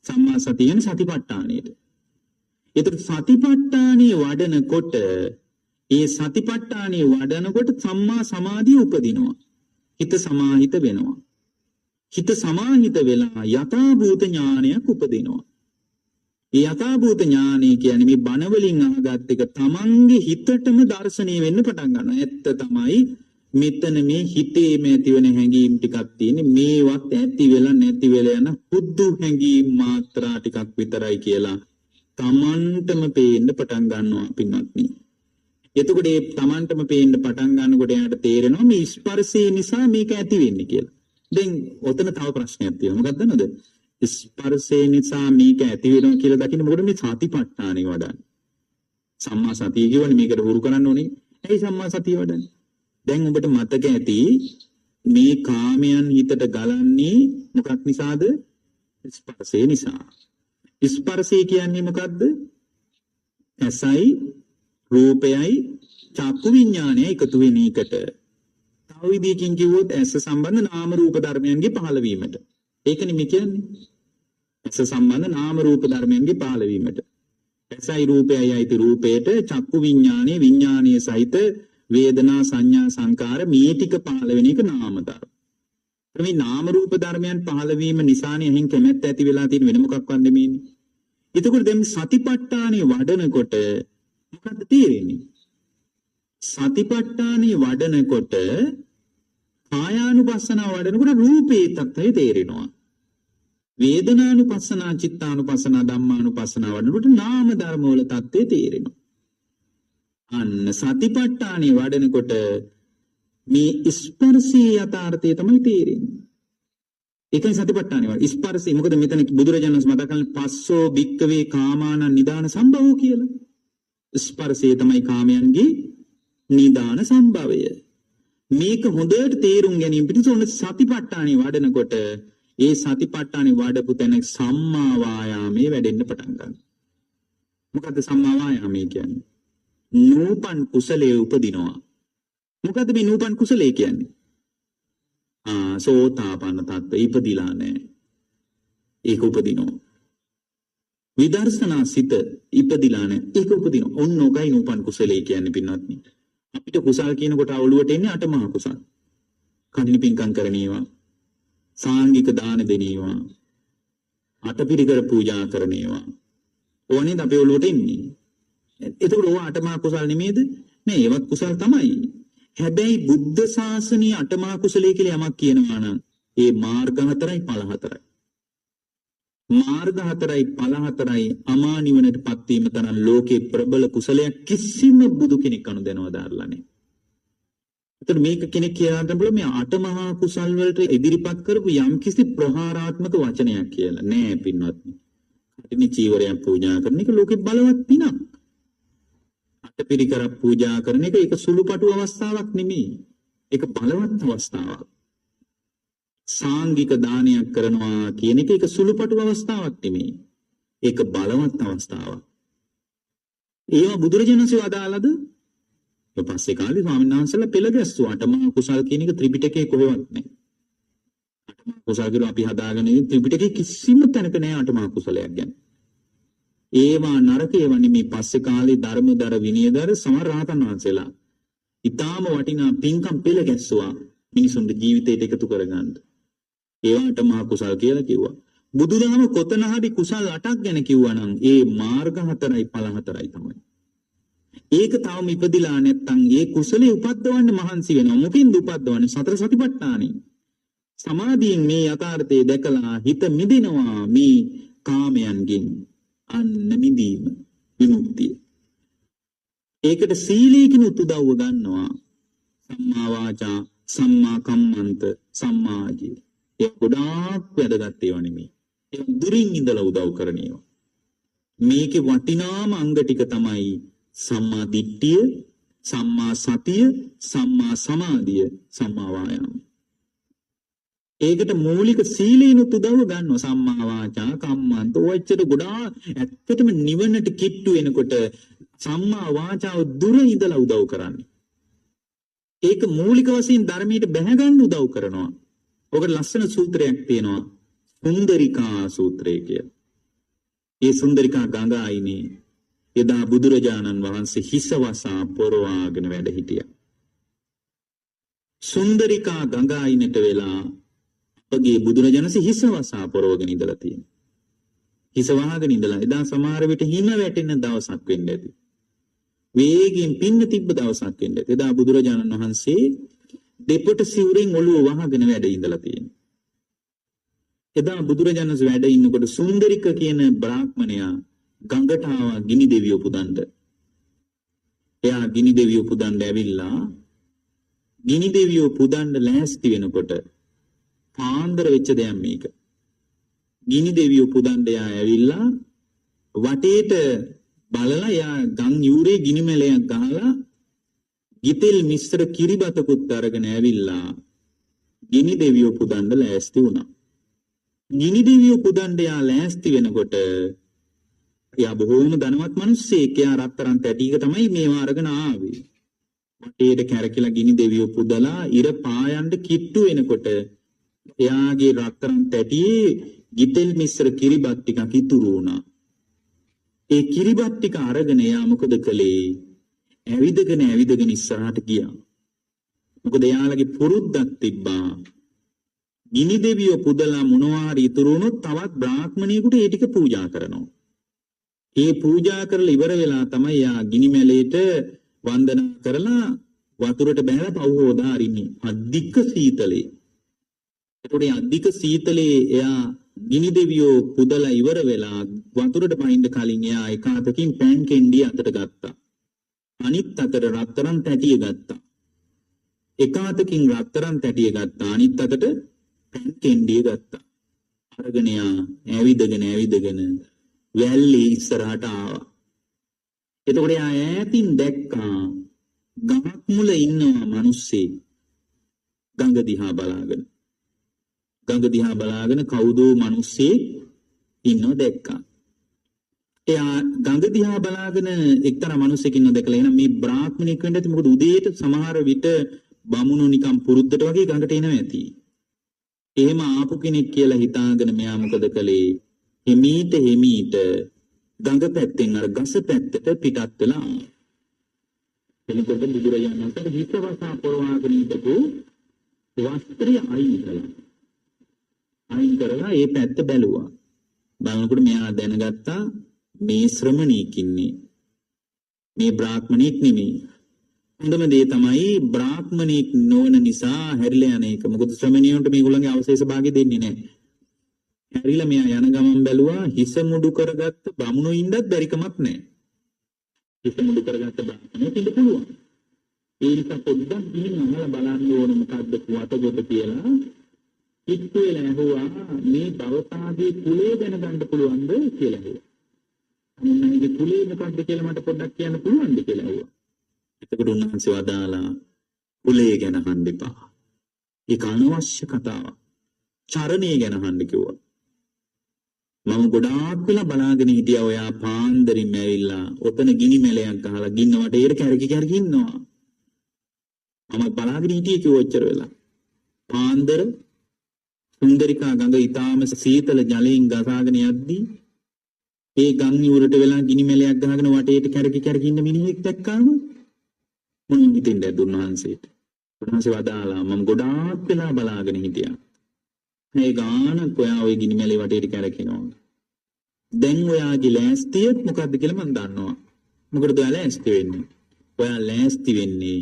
සම්මා සතිය කියන්නේ සතිපට්ඨානයට. එතකොට සතිපට්ඨානිය වඩනකොට ඒ සතිපට්ඨානිය වඩනකොට සම්මා සමාධිය උපදිනවා. හිත සමාහිත වෙනවා. හිත සමාහිත වෙලා යථා භූත ඥානයක් උපදිනවා. ඒ යථා භූත ඥානය කියන්නේ මේ බණ වලින් අහගත් එක තමන්ගේ හිතටම දැర్శණය වෙන්න පටන් ගන්නවා. ඇත්ත තමයි මෙතන මේ හිතේම ඇතිවන හැඟීම් ටිකක් තියෙන්නේ. මේවත් ඇති වෙලා නැති වෙලා යන හුදු හැඟීම් මාත්‍රා ටිකක් විතරයි කියලා තමන්ටම පේන්න පටන් ගන්නවා පින්වත්නි. එතකොට ඒ තමන්ටම පේන්න පටන් ගන්නකොට එයාට තේරෙනවා මේ ස්පර්ශය නිසා මේක ඇති වෙන්නේ කියලා. දැන් ඔතන තව ප්‍රශ්නයක් තියෙනවා. මොකක්ද නේද? ස්පර්ශය නිසා මේක ඇති වෙනවා කියලා දකින්න මොකද මේ සතිපට්ඨානෙ වඩන්නේ. සම්මා සතිය කියවනේ මේකට හුරු කරන්න ඕනේ. ඇයි සම්මා සතිය වඩන්නේ? දැන් ඔබට මතක ඇති මේ කාමයන් හිතට ගලන්නේ මොකක් නිසාද? ස්පර්ශය නිසා. ස්පර්ශය කියන්නේ මොකද්ද? ඇසයි රූපයයි චක්කු විඥානයයි එකතු වෙන එකට. තව විදිහකින් කිව්වොත් ඇස සම්බන්ධ නාම රූප ධර්මයන්ගේ පහළවීමට. ඒකනේ මේ කියන්නේ. ඇස සම්බන්ධ නාම රූප ධර්මයන්ගේ පහළවීමට. ඇසයි රූපයයි අයිති රූපයට චක්කු විඥානයේ විඥානීය සහිත වේදනා සංඥා සංකාර මේ ටික පහළ වෙන එක නාම ධර්ම. මේ නාම රූප ධර්මයන් පහළ වීම නිසානේ එහෙන් කැමැත්ත ඇති වෙලා තියෙන වෙන මොකක්වත් නෙමෙයිනේ. එතකොට දැන් සතිපට්ඨානේ වඩනකොට මොකද්ද තේරෙන්නේ? සතිපට්ඨානේ වඩනකොට කායානුපස්සනාව වඩනකොට රූපේ තත්ත්වය තේරෙනවා. වේදනානුපස්සනා චිත්තානුපස්සනා ධම්මානුපස්සනා වඩනකොට නාම ධර්ම වල තත්ත්වය තේරෙනවා. අන්න සතිපට්ඨානේ වඩනකොට මේ ස්පර්ශී යථාර්ථය තමයි තේරෙන්නේ. ඒකයි සතිපට්ඨානේ වඩ. ස්පර්ශී මොකද මෙතන බුදුරජාණන් වහන්සේ මතක් කරන්නේ පස්සෝ භික්කවේ කාමානං නිදාන සම්භවෝ කියලා. ස්පර්ශය තමයි කාමයන්ගේ නිදාන සම්භවය. මේක හොඳට තේරුම් ගැනීම පිණිස ඔන්න සතිපට්ඨානේ වඩනකොට ඒ සතිපට්ඨානේ වඩපු තැන සම්මා වායාමයේ වැඩෙන්න පටන් ගන්නවා. මොකද්ද සම්මා වායාමයේ කියන්නේ? නූපන් කුසලයේ උපදිනවා. මොකද්ද මේ නූපන් කුසලයේ කියන්නේ? සෝතාපන්න තත්ත්වය ඉපදිලා නැහැ. ඒක උපදිනවා. විදර්ශනා සිත ඉපදිලා නැහැ. ඒක උපදිනවා. ඔන්න ඔකයි නූපන් කුසලයේ කියන්නේ පින්වත්නි. අපිට කුසල් කියනකොට අවුලුවට එන්නේ අටමහා කුසල්. කඩිනි පිංකම් කරණීවා. සාංගික දාන දෙනීවා. අටපිරිකර පූජා කරණීවා. ඕනේ අපේ ඔළුවට එන්නේ. එතකොට ඕවා අටමහා කුසල් නෙමේද? නෑ ඒවත් කුසල් තමයි. හැබැයි බුද්ධ ශාසනීය අටමහා කුසලයේ කියලා යමක් කියනවා නම් ඒ මාර්ග හතරයි ඵල හතරයි. මාර්ග හතරයි ඵල හතරයි අමා නිවනටපත් වීම තරම් ලෝකේ ප්‍රබල කුසලයක් කිසිම බුදු කෙනෙක් අනුදැනව දාලා නැහැ. එතකොට මේක කෙනෙක් කියලාට බල මේ අටමහා කුසල් වලට ඉදිරිපත් කරපු යම්කිසි ප්‍රහාරාත්මක වචනයක් කියලා නෑ පින්වත්නි. කටිනි චීවරයන් පූජා කරන එක ලෝකේ බලවත් පිනක්. අටපිරිකර පූජා කරන එක ඒක සුළුපටු අවස්ථාවක් නෙමෙයි. ඒක බලවත් අවස්ථාවක්. සාංගික දානයක් කරනවා කියන එක ඒක සුළුපටු අවස්ථාවක් නෙමෙයි. ඒක බලවත් අවස්ථාවක්. ඒවා බුදුරජාණන් වහන්සේ වදාළද? ඊට පස්සේ කාලේ ස්වාමීන් වහන්සේලා පෙළ ගැස්සුවා. අටමහා කුසල් කියන එක ත්‍රිපිටකයේ කොහෙවත් නැහැ. අටමහා කුසල් කියලා අපි හදාගෙන ඉන්නේ ත්‍රිපිටකයේ කිසිම තැනක නැහැ අටමහා කුසලයක් ගැන. ඒවා නරකේ වනේ මේ පස්සේ කාලේ ධර්මදර විනයදර සමහර රහතන් වහන්සේලා ඊටාම වටිනා පින්කම් පෙළ ගැස්සුවා මිනිසුන්ගේ ජීවිතයට එකතු කරගන්න. ඒවට මහා කුසල් කියලා කිව්වා. බුදුදහම කොතන හරි කුසල් 8ක් ගැන කිව්වා නම් ඒ මාර්ග හතරයි ඵල හතරයි තමයි. ඒක තාම ඉපදිලා නැත්තම් ඒ කුසලයේ උපද්දවන්න මහන්සි වෙනවා. මොකෙන්ද උපද්දවන්නේ? සතර සතිපට්ඨානෙ. සමාධියෙන් මේ යථාර්ථය දැකලා හිත මිදෙනවා මේ කාමයන්ගෙන්. අන්න මිදීම විමුක්තිය. ඒකට සීලයෙන් උදව්ව ගන්නවා. සම්මා වාචා, සම්මා කම්මන්ත, සම්මා ආජීව. ඒ ගොඩාක් වැදගත් ඒවා නෙමෙයි. ඒ දුරින් ඉඳලා උදව් කරන ඒවා. මේකේ වටිනාම අංග ටික තමයි සම්මා දිට්ඨිය, සම්මා සතිය, සම්මා සමාධිය, සම්මා වායාම. ඒකට මූලික සීලේනුත් උදව්ව ගන්නවා. සම්මා වාචා කම්මන්ත ඔච්චර ගොඩාක් ඇත්තටම නිවනට කිට්ටු වෙනකොට සම්මා වාචාව දුර ඉඳලා උදව් කරන්නේ. ඒක මූලික වශයෙන් ධර්මයට බැහැ ගන්න උදව් කරනවා. ඔකට ලස්සන සූත්‍රයක් තියෙනවා. සුන්දරිකා සූත්‍රය කියලා. ඒ සුන්දරිකා ගංගායිනේ එදා බුදුරජාණන් වහන්සේ හිස වසා පොරවාගෙන වැඩ හිටියා. සුන්දරිකා ගංගායිනට වෙලා අපගේ බුදුරජාණන්සේ හිස වසා පොරවගෙන ඉඳලා තියෙනවා. හිස වහගෙන ඉඳලා එදා සමහර විට හිම වැටෙන දවසක් වෙන්න ඇති. වේගයෙන් පින්න තිබ්බ දවසක් වෙන්න ඇති. එදා බුදුරජාණන් වහන්සේ දෙපොට සිවුරෙන් ඔළුව වහගෙන වැඩ ඉඳලා තියෙනවා. එදා බුදුරජාණන් වැඩ ඉන්නකොට සුන්දරික කියන බ්‍රාහ්මණයා ගඟට ආවා ගිනි දෙවියෝ පුදන්න. එයා ගිනි දෙවියෝ පුදන්න ඇවිල්ලා ගිනි දෙවියෝ පුදන්න ලෑස්ති වෙනකොට පාන්දර වෙච්ච දෙයක් මේක. ගිනි දෙවියෝ පුදන්න එයා ඇවිල්ලා වටේට බලලා එයා ගම් යූරේ ගිනි මැලයක් ගහලා ගිතෙල් මිශ්‍ර කිරිබතකුත් අරගෙන ඇවිල්ලා ගිනි දෙවියෝ පුදන්න ලෑස්ති වුණා. ගිනි දෙවියෝ පුදන්න එයා ලෑස්ති වෙනකොට එයා බොහෝම ධනවත් මිනිස්සෙක්. එයා රත්තරන් තැටියක තමයි මේවා අරගෙන ආවේ. වටේට කැරකිලා ගිනි දෙවියෝ පුදලා ඉර පායන්න කිට්ටු වෙනකොට එයාගේ රත්තරන් තැටියේ ගිතෙල් මිශ්‍ර කිරිබත් ටිකක් ඉතුරු වුණා. ඒ කිරිබත් ටික අරගෙන එයා මොකද කළේ? ඇවිදගෙන ඉස්සරහට ගියා. මොකද එයාලගේ පුරුද්දක් තිබ්බා. ගිනි දෙවියෝ පුදලා මොනවා හරි ඉතුරු වුණොත් තවත් බ්‍රාහ්මණයෙකුට ඒ ටික පූජා කරනවා. ඒ පූජා කරලා ඉවර වෙලා තමයි යා ගිනි මැලේට වන්දනා කරලා වතුරට බැහැලා පව් හොදා අරින්නේ. අධික සීතලේ. ඒතකොට අධික සීතලේ එයා ගිනි දෙවියෝ පුදලා ඉවර වෙලා වතුරට පහින්න කලින් එයා එක අතකින් පෑන් කෙන්ඩිය අතට ගත්තා. අනිත් අතට රත්තරන් තැටිය ගත්තා. එක අතකින් රත්තරන් තැටිය ගත්තා. අනිත් අතට පෑන් කෙන්ඩිය ගත්තා. අරගෙන එයා ඇවිදගෙන වැල්ලේ ඉස්සරහට ආවා. එතකොට එයා ඈතින් දැක්කා ගමක් මුල ඉන්නවා මිනිස්සේ. ගඟ දිහා බලාගෙන කවුදෝ මිනිස්සේ ඉන්නව දැක්කා. එයා ගඟ දිහා බලාගෙන එක්තරා මිනිස්සෙක් ඉන්නව දැකලා එහෙනම් මේ බ්‍රාහ්මණෙක් වෙන්න ඇති. මොකද උදේට සමහර විට බමුණු නිකන් පුරුද්දට වගේ ගඟට එනවා ඇති. එහෙම ආපු කෙනෙක් කියලා හිතාගෙන මෙයා මොකද කළේ? හිමීට ගඟ පැත්තෙන් අර ගස පැත්තට පිටත් වෙලා එනකොට බුදුරජාණන් වහන්සේ හිතවසා පොරවාගෙන ඉඳපු වස්ත්‍රය අයින් කරලා ඒ පැත්ත බැලුවා. බලනකොට මෙයා දැනගත්තා මේ ශ්‍රමණීක් ඉන්නේ. මේ බ්‍රාහ්මණෙක් නෙමෙයි. හොඳම දේ තමයි බ්‍රාහ්මණෙක් නොවන නිසා හැරිලා යන එක. මොකද ශ්‍රමණියන්ට මේගොල්ලන්ගේ අවශේෂ භාගය දෙන්නේ නැහැ. හැරිලා මෙයා යන ගමන් බැලුවා හිස මුඩු කරගත්ත බමුණු ඉන්නත් බැරිකමක් නැහැ. හිස මුඩු කරගත්ත බ්‍රාහ්මණෙක් ඉන්න පුළුවන්. ඒ නිසා පොඩ්ඩක් ගිහින් අහලා බලන්න ඕන මොකද්ද වතගොත කියලා. කිට්ටු වෙලා ඇහුවා මේ භවපාදී කුලේ දැනගන්න පුළුවන්ද කියලා ඇහුවා. අන්නයිගේ කුලේ මොකද්ද කියලා මට පොඩ්ඩක් කියන්න පුළුවන්ද කියලා ඇහුවා. එතකොට උන්වහන්සේ වදාලා කුලේ ගැන අහන්න එපා. ඒක අනවශ්‍ය කතාවක්. චරණේ ගැන අහන්න කිව්වා. මම ගොඩාක් වෙලා බලාගෙන හිටියා ඔයා පාන්දරින් ඇවිල්ලා ඔතන ගිනි මැලයක් ගහලා ගින්න වටේට කැරකි ඉන්නවා. මම බලාගෙන හිටියේ කිව්වොච්චර වෙලා. පාන්දර සුන්දරිකා ගඟ ඊටාම සීතල ජලයෙන් ගසාගෙන යද්දී ඒ ගම් යුරට වෙලා ගිනි මැලයක් ගහගෙන වටේට කැරකි ඉන්න මිනිහෙක් දැක්කාම මොන හිතෙන්ද දුන්වහන්සේට. උන්වහන්සේ වදාලා මම ගොඩාක් වෙලා බලාගෙන හිටියා. මේ ගානක් ඔයා ওই ගිනි මැලේ වටේට කැරකිනවා. දැන් ඔයාගේ ලෑස්තිය මොකද්ද කියලා මම දන්නවා. මොකටද ඔයා ලෑස්ති වෙන්නේ? ඔයා ලෑස්ති වෙන්නේ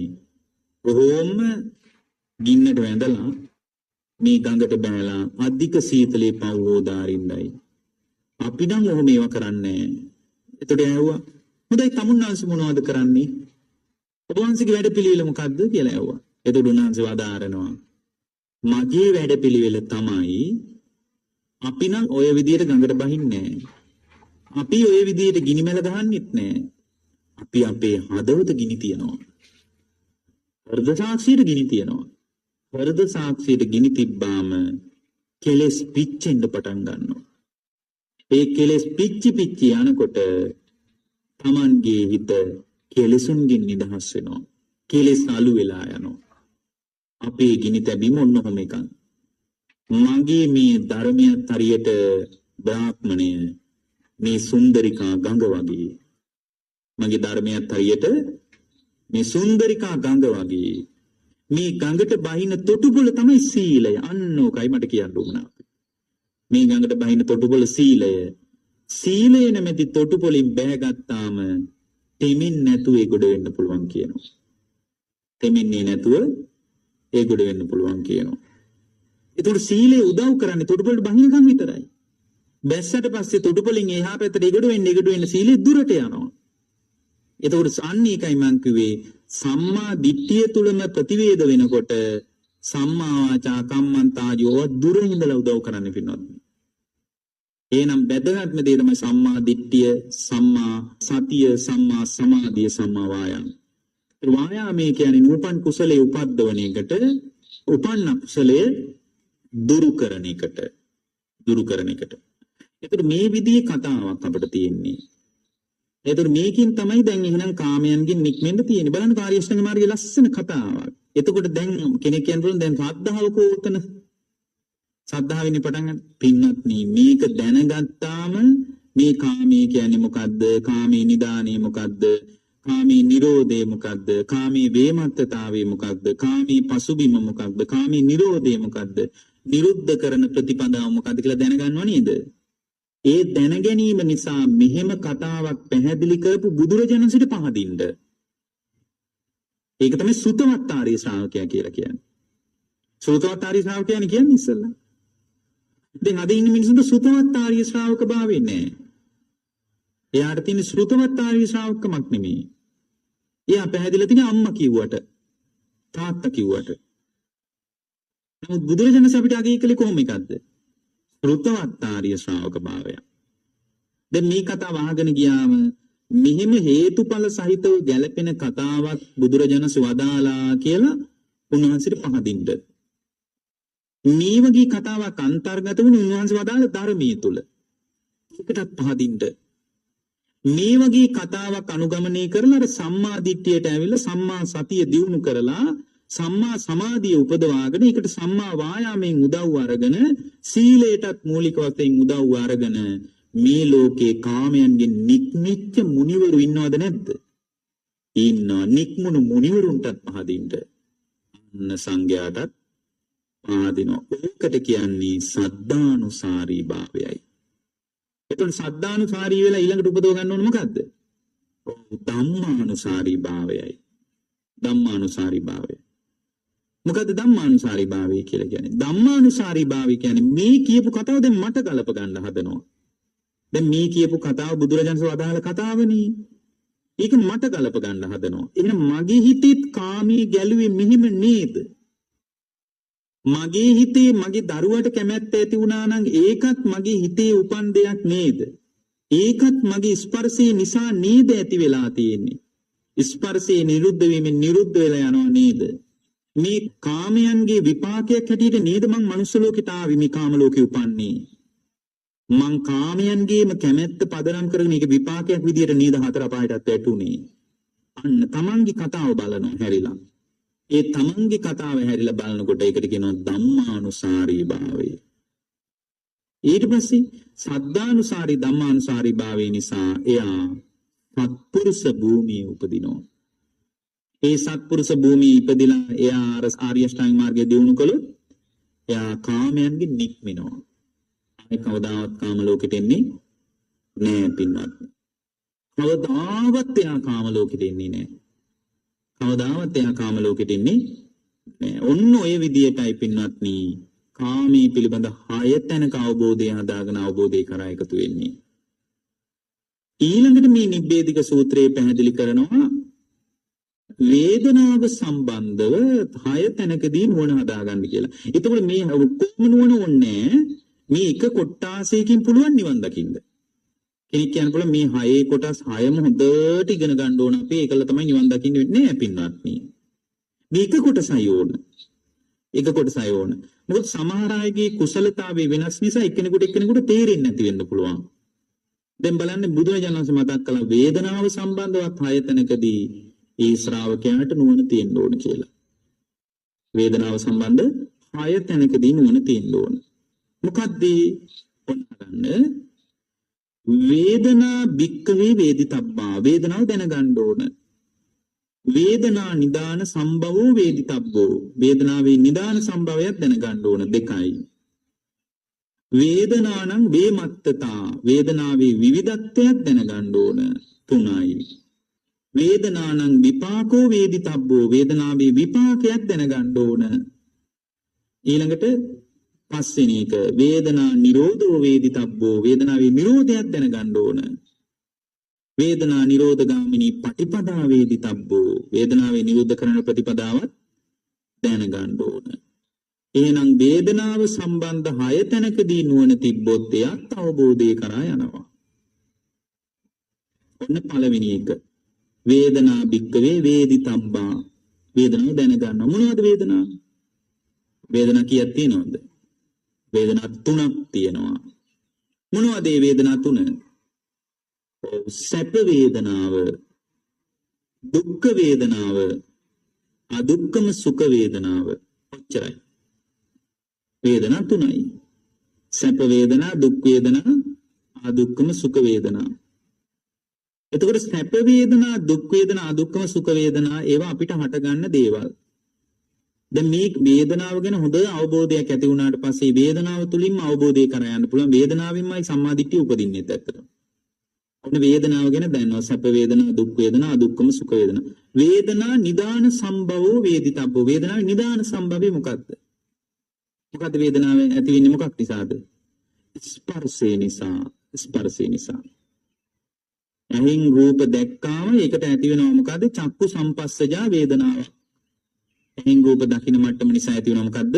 කොහොම ගින්නට වැඳලා මේ ගඟට බැලලා අධික සීතලේ පව් දාරින්නයි. අපි නම් ඔහොම ඒවා කරන්නේ නැහැ. එතකොට ඇහුවා හොඳයි තමුන්නාංශ මොනවද කරන්නේ? ඔබ වහන්සේගේ වැඩපිළිවෙල මොකද්ද කියලා ඇහුවා. එතකොට උන්වහන්සේ වදාරනවා මගේ වැඩපිළිවෙල තමයි අපි නම් ඔය විදියට ගඟට බහින්නේ නැහැ. අපි ඔය විදියට ගිනි මැල ගහන්නෙත් නැහැ. අපි අපේ හදවත ගිනි තියනවා. හෘද සාක්ෂියට ගිනි තියනවා. හෘද සාක්ෂියට ගිනි තිබ්බාම කෙලෙස් පිච්චෙන්න පටන් ගන්නවා. ඒ කෙලෙස් පිච්චි යනකොට තමන්ගේ හිත කෙලෙසුන්ගෙන් නිදහස් වෙනවා. කෙලෙස් අලු වෙලා යනවා. අපේ ගිනි තැබීම ඔන්න ඔහොම එකක්. මගේ මේ ධර්මයත් හරියට බ්‍රාහ්මණය මේ සුන්දරිකා ගඟ වගේ. මගේ ධර්මයත් හරියට මේ සුන්දරිකා ගඟ වගේ. මේ ගඟට බහින තොටුපොළ තමයි සීලය. අන්න ඕකයි මට කියන්න උවමනා. මේ ගඟට බහින තොටුපොළ සීලය. සීලය නැමැති තොටුපොළින් බෑගත්තාම තෙමින් නැතුව ඒ ගොඩ වෙන්න පුළුවන් කියනවා. තෙමින්නේ නැතුව ඒ ගොඩ වෙන්න පුළුවන් කියනවා. ඒතකොට සීලය උදව් කරන්නේ තොටුපොළට බහිනකම් විතරයි. බැස්සට පස්සේ තොටුපොළින් එහා පැත්තට ඒ ගොඩ වෙන්න සීලය දුරට යනවා. එතකොට අන්න ඒකයි මං කිව්වේ සම්මා දිට්ඨිය තුලම ප්‍රතිවේද වෙනකොට සම්මා වාචා කම්මන්තායෝ දුර ඉඳලා උදව් කරන්න පින්නොත්. එහෙනම් වැදගත්ම දේ තමයි සම්මා දිට්ඨිය, සම්මා සතිය, සම්මා සමාධිය, සම්මා වායාම. වායාමයේ කියන්නේ නූපන් කුසලයේ උපද්දවන එකට, උපන්න කුසලයේ දුරු කරන එකට. එතකොට මේ විදිහේ කතාවක් අපිට තියෙන්නේ. එතකොට මේකෙන් තමයි දැන් එහෙනම් කාමයන්ගෙන් නික්මෙන්න තියෙන්නේ. බලන්න කාර්යශ්‍රේණි මාර්ගයේ ලස්සන කතාවක්. එතකොට දැන් කෙනෙක් කියනවා දැන් ශ්‍රද්ධාව කොතන? ශ්‍රද්ධාවෙන් පටන් ගන්න. පින්වත්නි මේක දැනගත්තාම මේ කාමයේ කියන්නේ මොකද්ද? කාමී නිදානේ මොකද්ද? කාමී නිරෝධය මොකද්ද? කාමී වේමත්තතාවය මොකද්ද? කාමී පසුබිම මොකද්ද? කාමී නිරෝධය මොකද්ද? නිරුද්ධ කරන ප්‍රතිපදාව මොකද්ද කියලා දැනගන්නව නේද? ඒ දැන ගැනීම නිසා මෙහෙම කතාවක් පැහැදිලි කරපු බුදුරජාණන් සිට පහදින්න. ඒක තමයි සුතවත් ආර්ය ශ්‍රාවකයා කියලා කියන්නේ. සුතවත් ආර්ය ශ්‍රාවකයා කියන්නේ ඉස්සෙල්ලා. දැන් අද ඉන්න මිනිස්සුන්ට සුතවත් ආර්ය ශ්‍රාවක භාවය නැහැ. එයාට තියෙන සුතවත් ආර්ය ශ්‍රාවකමක් නෙමෙයි. එයා පැහැදිලා තියෙන අම්මා කිව්වට, තාත්තා කිව්වට. නමුත් බුදුරජාණන් අපිට අගය කළේ කොහොම එකක්ද? සෘතවත් ආර්ය ශ්‍රාවක භාවය. දැන් මේ කතාව අහගෙන ගියාම මෙහෙම හේතුඵල සහිතව ගැලපෙන කතාවක් බුදුරජාණන් වදාලා කියලා උන්වහන්සේට පහදින්න. මේ වගේ කතාවක් අන්තර්ගත වුණ උන්වහන්සේ වදාළ ධර්මයේ තුල ඒකටත් පහදින්න. මේ වගේ කතාවක් අනුගමනය කරලා අර සම්මා දිට්ඨියට ඇවිල්ලා සම්මා සතිය දියුණු කරලා සම්මා සමාධිය උපදවාගෙන ඒකට සම්මා වායාමයෙන් උදව් අරගෙන සීලයටත් මූලික වශයෙන් උදව් අරගෙන මේ ලෝකේ කාමයන්ගෙන් නික්මිච්ච මුනිවරු ඉන්නවද නැද්ද? ඉන්නවා. නික්මුණු මුනිවරුන්ටත් පහදින්න. අන්න සංඝයාටත් පහදිනවා. ඒකට කියන්නේ සද්ධානුසාරී භාවයයි. එතකොට සද්ධානුසාරී වෙලා ඊළඟට උපදව ගන්න ඕන මොකද්ද? ධම්මානුසාරී භාවයයි. ධම්මානුසාරී භාවය. මොකද්ද ධම්මානුසාරී භාවය කියලා කියන්නේ? ධම්මානුසාරී භාවය කියන්නේ මේ කියපු කතාව දැන් මට ගලප ගන්න හදනවා. දැන් මේ කියපු කතාව බුදුරජාණන් වහන්සේ වදාළ කතාවනේ. ඒක මට ගලප ගන්න හදනවා. එහෙනම් මගේ හිතේත් කාමී ගැලුවේ මෙහිම නේද? මගේ හිතේ මගේ දරුවට කැමැත්ත ඇති වුණා නම් ඒකත් මගේ හිතේ උපන් දෙයක් නේද? ඒකත් මගේ ස්පර්ශයේ නිසා නේද ඇති වෙලා තියෙන්නේ? ස්පර්ශයේ නිරුද්ධ වීමෙන් නිරුද්ධ වෙලා යනවා නේද? මේ කාමයන්ගේ විපාකයක් හැටියට නේද මං මනුස්ස ලෝකෙට ආවේ, මේ කාම ලෝකෙ උපන්නේ. මං කාමයන්ගේම කැමැත්ත පදනම් කරගෙන ඒක විපාකයක් විදියට නේද හතර පහටත් වැටුනේ. අන්න තමන්ගේ කතාව බලනවා හැරිලා. ඒ තමන්ගේ කතාව හැරිලා බලනකොට ඒකට කියනවා ධම්මානුසාරී භාවය. ඊට පස්සේ සද්ධානුසාරී ධම්මානුසාරී භාවය නිසා එයා සත්පුරුෂ භූමියේ උපදිනවා. ඒ සත්පුරුෂ භූමියේ ඉපදිලා එයා ආර්ය අෂ්ටාංග මාර්ගය දියුණු කළොත් එයා කාමයන්ගෙන් නික්මෙනවා. ඒ කවදාවත් කාම ලෝකෙට එන්නේ නෑ පින්වත්. කවදාවත් එයා කාම ලෝකෙට එන්නේ නෑ. කවදාවත් එයා කාම ලෝකෙට එන්නේ නෑ. ඔන්න ඔය විදියටයි පින්වත්නි කාමී පිළිබඳ 6 තැනක අවබෝධය හදාගෙන අවබෝධය කරා එකතු වෙන්නේ. ඊළඟට මේ නිබ්බේධික සූත්‍රයේ පැහැදිලි කරනවා වේදනාව සම්බන්ධව 6 තැනකදී නුවණ හදාගන්න කියලා. එතකොට මේ කොහොම නුවණ ඕනේ මේ එක කොටාසයකින් පුළුවන් නිවන් දකින්න. කෙනෙක් කියන්න පුළුවන් මේ 6 කොටස් 6ම හොඳට ඉගෙන ගන්න ඕන අපි ඒකල තමයි නිවන් දකින්න වෙන්නේ නෑ පින්වත්නි. මේ එක කොටසයි ඕන. එක කොටසයි ඕන. මොකද සමහර අයගේ කුසලතාවේ වෙනස් නිසා එක්කෙනෙකුට තේරෙන්නේ නැති වෙන්න පුළුවන්. දැන් බලන්න බුදුරජාණන් වහන්සේ මතක් කළා වේදනාව සම්බන්ධවත් ආයතනකදී ඒ ශ්‍රාවකයාට නුවණ තියෙන්න ඕන කියලා. වේදනාව සම්බන්ධ ආයතනකදී නුවණ තියෙන්න ඕන. මොකද්ද? ඔන්න වේදනා භික්කවේ වේදිතබ්බා වේදනාව දැනගන්න ඕන. වේදනා නිදාන සම්භවෝ වේදිතබ්බෝ වේදනාවේ නිදාන සම්භවයක් දැනගන්න ඕන. දෙකයි. වේදනානං වේමත්තතා වේදනාවේ විවිධත්වයක් දැනගන්න ඕන. තුනයි. වේදනානං විපාකෝ වේදිතබ්බෝ වේදනාවේ විපාකයක් දැනගන්න ඕන. ඊළඟට පස්වෙනි එක වේදනා නිරෝධෝ වේදිතබ්බෝ වේදනාවේ නිරෝධයක් දැනගන්න ඕන. වේදනා නිරෝධගාමිනී පටිපදා වේදිතබ්බෝ වේදනාවේ නිරෝධ කරන ප්‍රතිපදාවත් දැනගන්න ඕන. එහෙනම් වේදනාව සම්බන්ධ 6 තැනකදී නුවණ තිබ්බොත් එයත් අවබෝධය කරා යනවා. ඔන්න පළවෙනි එක. වේදනා භික්කවේ වේදිතබ්බා වේදනාව දැනගන්න. මොනවද වේදනා? වේදනා කීයක් තියෙනවද? වේදනා 3ක් තියෙනවා. මොනවද මේ වේදනා 3? සැප වේදනාව, දුක්ඛ වේදනාව, අදුක්ඛම සුඛ වේදනාව. ඔච්චරයි. වේදනා 3යි. සැප වේදනා, දුක් වේදනා, අදුක්ඛම සුඛ වේදනා. එතකොට සැප වේදනා, දුක් වේදනා, අදුක්ඛම සුඛ වේදනා ඒවා අපිට හටගන්න දේවල්. දැන් මේ වේදනාව ගැන හොඳ අවබෝධයක් ඇති වුණාට පස්සේ වේදනාව තුලින්ම අවබෝධය කරා යන්න පුළුවන්. වේදනාවෙන්මයි සම්මාදිට්ඨිය උපදින්නේ ඇත්තටම. ඔන්න වේදනාව ගැන දන්නවා. සැප වේදනා, දුක් වේදනා, අදුක්ඛම සුඛ වේදනා. වේදනා නිදාන සම්භවෝ වේදිතබ්බෝ වේදනාවේ නිදාන සම්භවය මොකක්ද? මොකද්ද වේදනාව ඇති වෙන්නේ මොකක් නිසාද? ස්පර්ශේ නිසා. ස්පර්ශේ නිසා. ඇහෙන් රූප දැක්කාම ඒකට ඇති වෙනවා මොකද්ද? චක්කු සම්පස්සජා වේදනාව. ඇහෙන් රූප දකින්න මට්ටම නිසා ඇති වෙනවා මොකද්ද?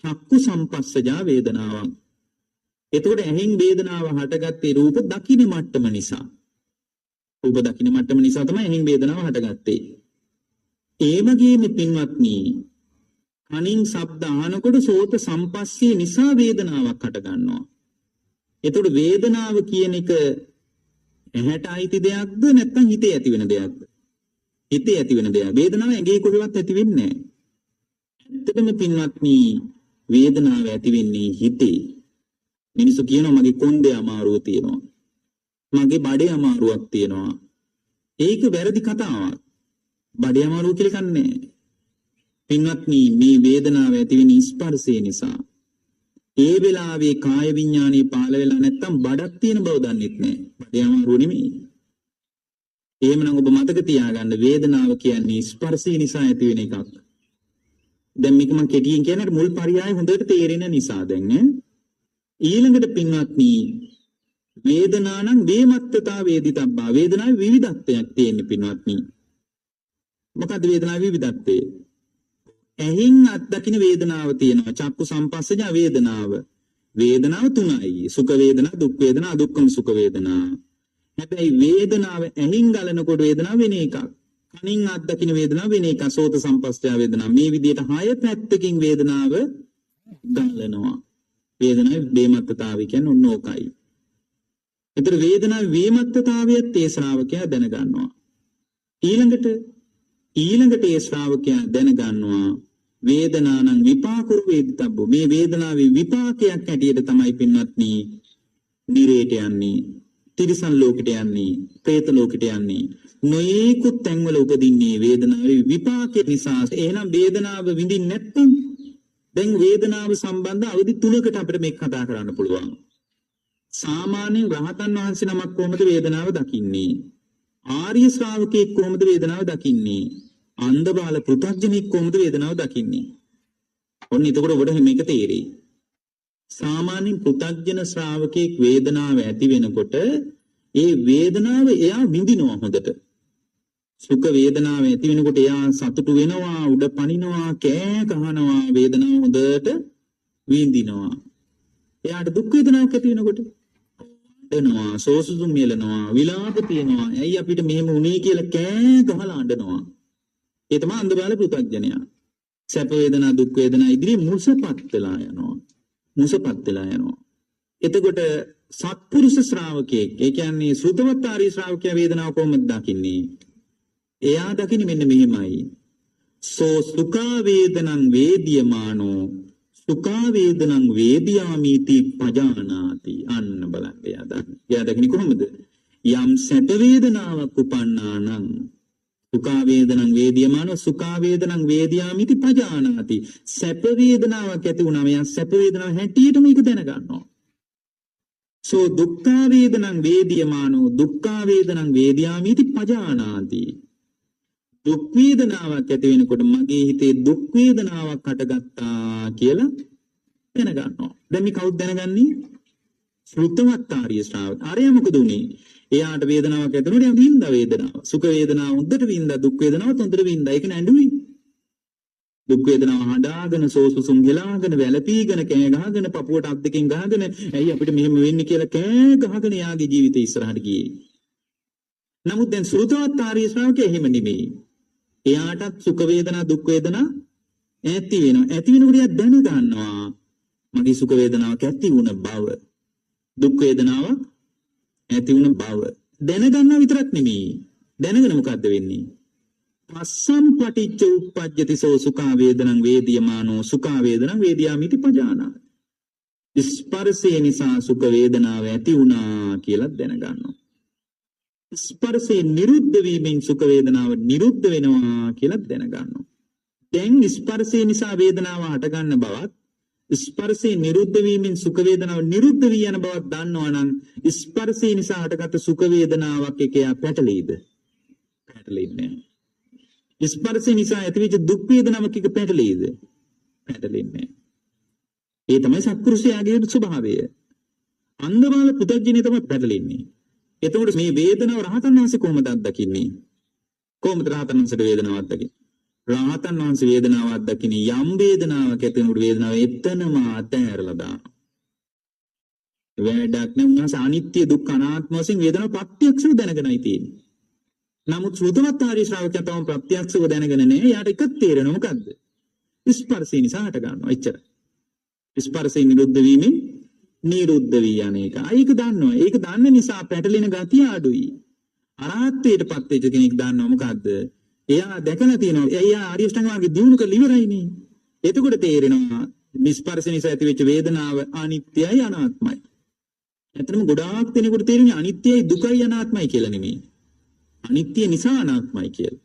චක්කු සම්පස්සජා වේදනාවක්. එතකොට ඇහෙන් වේදනාව හටගත්තේ රූප දකින්න මට්ටම නිසා. රූප දකින්න මට්ටම නිසා තමයි ඇහෙන් වේදනාව හටගත්තේ. ඒ වගේම පින්වත්නි කනින් ශබ්ද අහනකොට සෝත සම්පස්සේ නිසා වේදනාවක් හට ගන්නවා. එතකොට වේදනාව කියන එක ඇහැට අයිති දෙයක්ද නැත්නම් හිතේ ඇති වෙන දෙයක්ද? හිතේ ඇති වෙන දෙයක්. වේදනාව ඇඟේ කොහෙවත් ඇති වෙන්නේ නැහැ. ඇත්තටම පින්වත්නි වේදනාව ඇති වෙන්නේ හිතේ. මිනිස්සු කියනවා මගේ කොණ්ඩේ අමාරුව තියෙනවා. මගේ බඩේ අමාරුවක් තියෙනවා. ඒක වැරදි කතාවක්. බඩේ අමාරුව කියලා කන්නේ. පින්වත්නි මේ වේදනාව ඇති වෙන ස්පර්ශය නිසා. ඒ වෙලාවේ කාය විඥානේ පහළ වෙලා නැත්තම් බඩක් තියෙන බව දන්නෙත් නෑ. බඩේ අමාරුව නෙමෙයි. එහෙමනම් ඔබ මතක තියාගන්න වේදනාව කියන්නේ ස්පර්ශය නිසා ඇති වෙන එකක්. දැන් මේක මම කෙටියෙන් කියන්නේ මුල් පරියාය හොඳට තේරෙන නිසා දැන් ඊළඟට පින්වත්නි වේදනානම් වේමත්තතා වේදිතබ්බා වේදනාවේ විවිධත්වයක් තියෙන පින්වත්නි. මොකද්ද වේදනාවේ විවිධත්වය? ඇහින් අත්දකින්න වේදනාව තියෙනවා. චක්කු සම්පස්සජ වේදනාව. වේදනාව 3යි. සුඛ වේදනා, දුක් වේදනා, අදුක්ඛම සුඛ වේදනා. හැබැයි වේදනාව ඇහින් ගලනකොට වේදනාව වෙන එකක්. කනින් අත්දකින්න වේදනාව වෙන එකක්. සෝත සම්පස්සජ වේදනා. මේ විදිහට 6 පැත්තකින් වේදනාව ගලනවා. වේදනාවේ වේමත්තතාවය කියන්නේ ඔන්න ඕකයි. ඒතර වේදනාවේ වේමත්තතාවයත් ඒ ශ්‍රාවකයා දැනගන්නවා. ඊළඟට ඒ ශ්‍රාවකයා දැනගන්නවා වේදනානං විපාකෝ වේදිතබ්බෝ මේ වේදනාවේ විපාකයක් හැටියට තමයි පින්වත්නි නිරේට යන්නේ, තිරිසන් ලෝකෙට යන්නේ, പ്രേත ලෝකෙට යන්නේ. නොයෙකුත් තැන්වල උපදින්නේ වේදනාවේ විපාකය නිසා. එහෙනම් වේදනාව විඳින්න නැත්නම් දැන් වේදනාව සම්බන්ධ අවදි 3කට අපිට මේක කතා කරන්න පුළුවන්. සාමාන්‍යයෙන් රහතන් වහන්සේ නමක් කොහොමද වේදනාව දකින්නේ? ආර්ය ශ්‍රාවකෙක් කොහොමද වේදනාව දකින්නේ? අන්ධ බාල පෘථග්ජනෙක් කොහොමද වේදනාව දකින්නේ? ඔන්න එතකොට ඔබට මේක තේරෙයි. සාමාන්‍යයෙන් පෘථග්ජන ශ්‍රාවකෙක් වේදනාව ඇති වෙනකොට ඒ වේදනාව එයා විඳිනවා හොඳට. සුඛ වේදනාව ඇති වෙනකොට එයා සතුටු වෙනවා, උඩ පනිනවා, කෑ ගහනවා, වේදනාව හොඳට විඳිනවා. එයාට දුක් වේදනාවක් ඇති වෙනකොට අඬනවා, සෝසුසුම් මෙලනවා, විලාප තියනවා. ඇයි අපිට මෙහෙම වුනේ කියලා කෑ ගහලා අඬනවා. ඒ තමයි අන්ධ බාල පෘථග්ජනයා. සැප වේදනා දුක් වේදනා ඉදිරියේ මුසපත් වෙලා යනවා. මුසපත් වෙලා යනවා. එතකොට සත්පුරුෂ ශ්‍රාවකයෙක්, ඒ කියන්නේ සෘතවත් ආර්ය ශ්‍රාවකයා වේදනාව කොහොමද දකින්නේ? එයා දකින්නේ මෙන්න මෙහෙමයි. සෝ සුඛා වේදනං වේදියමානෝ සුඛා වේදනං වේදියාමිති පජානාති. අන්න බලන්න එයා දකින්නේ. එයා දකින්නේ කොහොමද? යම් සැප වේදනාවක් උපන්නා නම් සුඛා වේදනං වේදියමානෝ සුඛා වේදනං වේදියාමිති පජානාති. සැප වේදනාවක් ඇති වුණාම එයා සැප වේදනාව හැටියට මේක දැනගන්නවා. සෝ දුක්ඛා වේදනං වේදියමානෝ දුක්ඛා වේදනං වේදියාමිති පජානාති. දුක් වේදනාවක් ඇති වෙනකොට මගේ හිතේ දුක් වේදනාවක් හටගත්තා කියලා දැනගන්නවා. දැන් මේ කවුද දැනගන්නේ? ශ්‍රුතවත් ආර්ය ශ්‍රාවක. ආර්ය මොකද උනේ? එයාට වේදනාවක් ඇති වුණොත් එයා විඳ වේදනාව. සුඛ වේදනාව හොඳට විඳ, දුක් වේදනාවත් හොඳට විඳ. ඒක නෑඬුයි. දුක් වේදනාව හඬාගෙන සෝසුසුම් ගලාගෙන වැළපීගෙන කෑ ගහගෙන පපුවට අත් දෙකෙන් ගහගෙන ඇයි අපිට මෙහෙම වෙන්නේ කියලා කෑ ගහගෙන යාගේ ජීවිතේ ඉස්සරහට ගියේ. නමුත් දැන් ශ්‍රුතවත් ආර්ය ශ්‍රාවකයා එහෙම නෙමෙයි. එයාටත් සුඛ වේදනා දුක් වේදනා ඇති වෙනවා. ඇති වෙනකොට එයා දැන ගන්නවා මගේ සුඛ වේදනාවක් ඇති වුණ බව, දුක් වේදනාවක් ඇති වුණ බව දැනගන්නවා විතරක් නෙමෙයි. දැනගෙන මොකද්ද වෙන්නේ? පස්සම් පටිච්ච උප්පජ්ජති සෝ සුඛා වේදනං වේදියමානෝ සුඛා වේදනං වේදියාමිති පජානාති. ස්පර්ශේ නිසා සුඛ වේදනාව ඇති වුණා කියලා දැනගන්නවා. ස්පර්ශේ නිරුද්ධ වීමෙන් සුඛ වේදනාව නිරුද්ධ වෙනවා කියලා දැනගන්නවා. දැන් ස්පර්ශේ නිසා වේදනාව හට ගන්න බවත් ස්පර්ශේ නිරුද්ධ වීමෙන් සුඛ වේදනාව නිරුද්ධ වී යන බවත් දන්නවා නම් ස්පර්ශේ නිසා හටගත් සුඛ වේදනාවක් එකයා පැටලෙයිද? පැටලෙන්නේ නැහැ. ස්පර්ශේ නිසා ඇතිවෙච්ච දුක් වේදනාවක් එක පැටලෙයිද? පැටලෙන්නේ නැහැ. ඒ තමයි සත්පුරුෂයාගේ ස්වභාවය. අන්ධබාල පුතග්ජනිය තමයි පැටලෙන්නේ. එතකොට මේ වේදනාව රහතන් වහන්සේ කොහොමද අත්දකින්නේ? කොහොමද රහතන් වහන්සේට වේදනාවක් අත්දකින්නේ? රහතන් වහන්සේ වේදනාවක් අත්දකින්නේ යම් වේදනාවක් ඇති වෙනකොට වේදනාව එතනම අතහැරලා දානවා. වැඩක් නැහැ. අනිත්‍ය දුක්ඛ අනාත්ම වශයෙන් වේදනාව ප්‍රත්‍යක්ෂව දැනගෙනයි තියෙන්නේ. නමුත් සුද්ධවත් ආර්ය ශ්‍රාවකයා තවම ප්‍රත්‍යක්ෂව දැනගෙන නැහැ. යාට එකක් තේරෙනවා මොකද්ද? ස්පර්ශය නිසා හට ගන්නවා. එච්චර. ස්පර්ශය නිරුද්ධ වීමෙන් නිරුද්ධ වී යන එක. ඒක දන්නවා. ඒක දන්න නිසා පැටලෙන ගතිය අඩුයි. අරහත්ත්වයට පත් වෙච්ච කෙනෙක් දන්නවා මොකද්ද? එයා දැකලා තියෙනවා. එයා ආර්ය ශ්‍රාවක මාර්ගයේ දියුණු කරලා ඉවරයිනේ. එතකොට තේරෙනවා ස්පර්ශ නිසා ඇතිවෙච්ච වේදනාව අනිත්‍යයි අනාත්මයි. ඇත්තටම ගොඩාක් දෙනෙකුට තේරෙන්නේ අනිත්‍යයි දුකයි අනාත්මයි කියලා නෙමෙයි. අනිත්‍ය නිසා අනාත්මයි කියලා.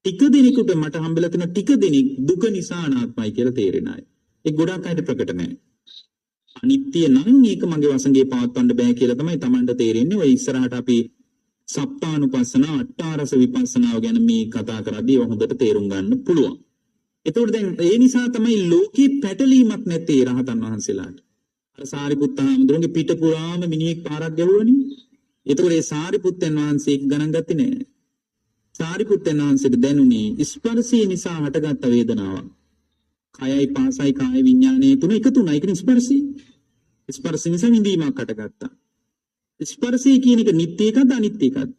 ටික දෙනෙකුට මට හම්බෙලා තියෙන ටික දෙනෙක් දුක නිසා අනාත්මයි කියලා තේරෙන අය. ඒක ගොඩාක් අයට ප්‍රකට නැහැ. අනිත්‍ය නම් ඒක මගේ වසඟේ පවත්වන්න බෑ කියලා තමයි Tamanට තේරෙන්නේ. ඔය ඉස්සරහට අපි සප්පානුපස්සන අට්ඨාරස විපස්සනාව ගැන මේ කතා කරද්දී ඒව හොඳට තේරුම් ගන්න පුළුවන්. එතකොට දැන් ඒ නිසා තමයි ලෝකේ පැටලීමක් නැත්තේ රහතන් වහන්සේලාට. අර සාරිපුත්ත හාමුදුරන්ගේ පිට පුරාම මිනිහෙක් පාරක් ගැහුවනේ. එතකොට ඒ සාරිපුත්තයන් වහන්සේ ගණන් ගත්තේ නෑ. සාරිපුත්තයන් වහන්සේට දැනුනේ ස්පර්ශය නිසා හටගත්ත වේදනාවක්. කයයි පාසයි කාය විඥානයේ තුන එකතු වුණා. ඒකනේ ස්පර්ශය. ස්පර්ශ නිසා විඳීමක් හටගත්තා. ස්පර්ශය කියන එක නිත්‍ය එකක්ද අනිත්‍ය එකක්ද?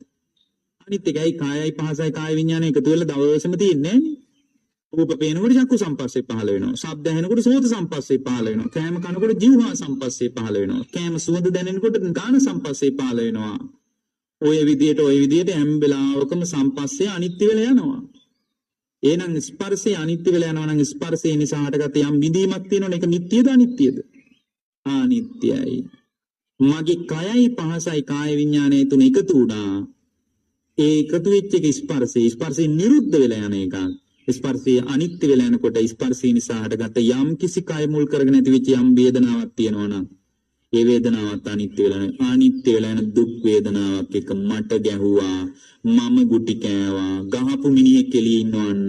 අනිත්‍යයි. කායයි පහසයි කාය විඥානය එකතු වෙලා දවසම තියෙන්නේ නෑනේ. රූප පේනකොට චක්කු සම්පස්සේ පහළ වෙනවා. ශබ්ද ඇහෙනකොට සෝත සම්පස්සේ පහළ වෙනවා. කෑම කනකොට જીවහා සම්පස්සේ පහළ වෙනවා. කෑම සුවඳ දැනෙනකොට ගාන සම්පස්සේ පහළ වෙනවා. ඔය විදියට හැම වෙලාවකම සම්පස්සේ අනිත්‍ය වෙලා යනවා. එහෙනම් ස්පර්ශය අනිත්‍ය වෙලා යනවා නම් ස්පර්ශය නිසා හටගත්ත යම් විඳීමක් තියෙනවනේ ඒක නිට්ටියද අනිත්‍යද? අනිත්‍යයි. මගේ කයයි පහසයි කාය විඥානයේ තුන එකතු වුණා. ඒ එකතු වෙච්ච එක ස්පර්ශය නිරුද්ධ වෙලා යන එකක්. ස්පර්ශය අනිත්‍ය වෙලා යනකොට ස්පර්ශය නිසා හටගත්ත යම් කිසි කය මුල් කරගෙන ඇති වෙච්ච යම් වේදනාවක් තියෙනවා නම් ඒ වේදනාවත් අනිත්‍ය වෙලා යන දුක් වේදනාවක් එක මට ගැහුවා, මම ගුටි කෑවා, ගහපු මිනිහෙක් එළියේ ඉන්නවන්න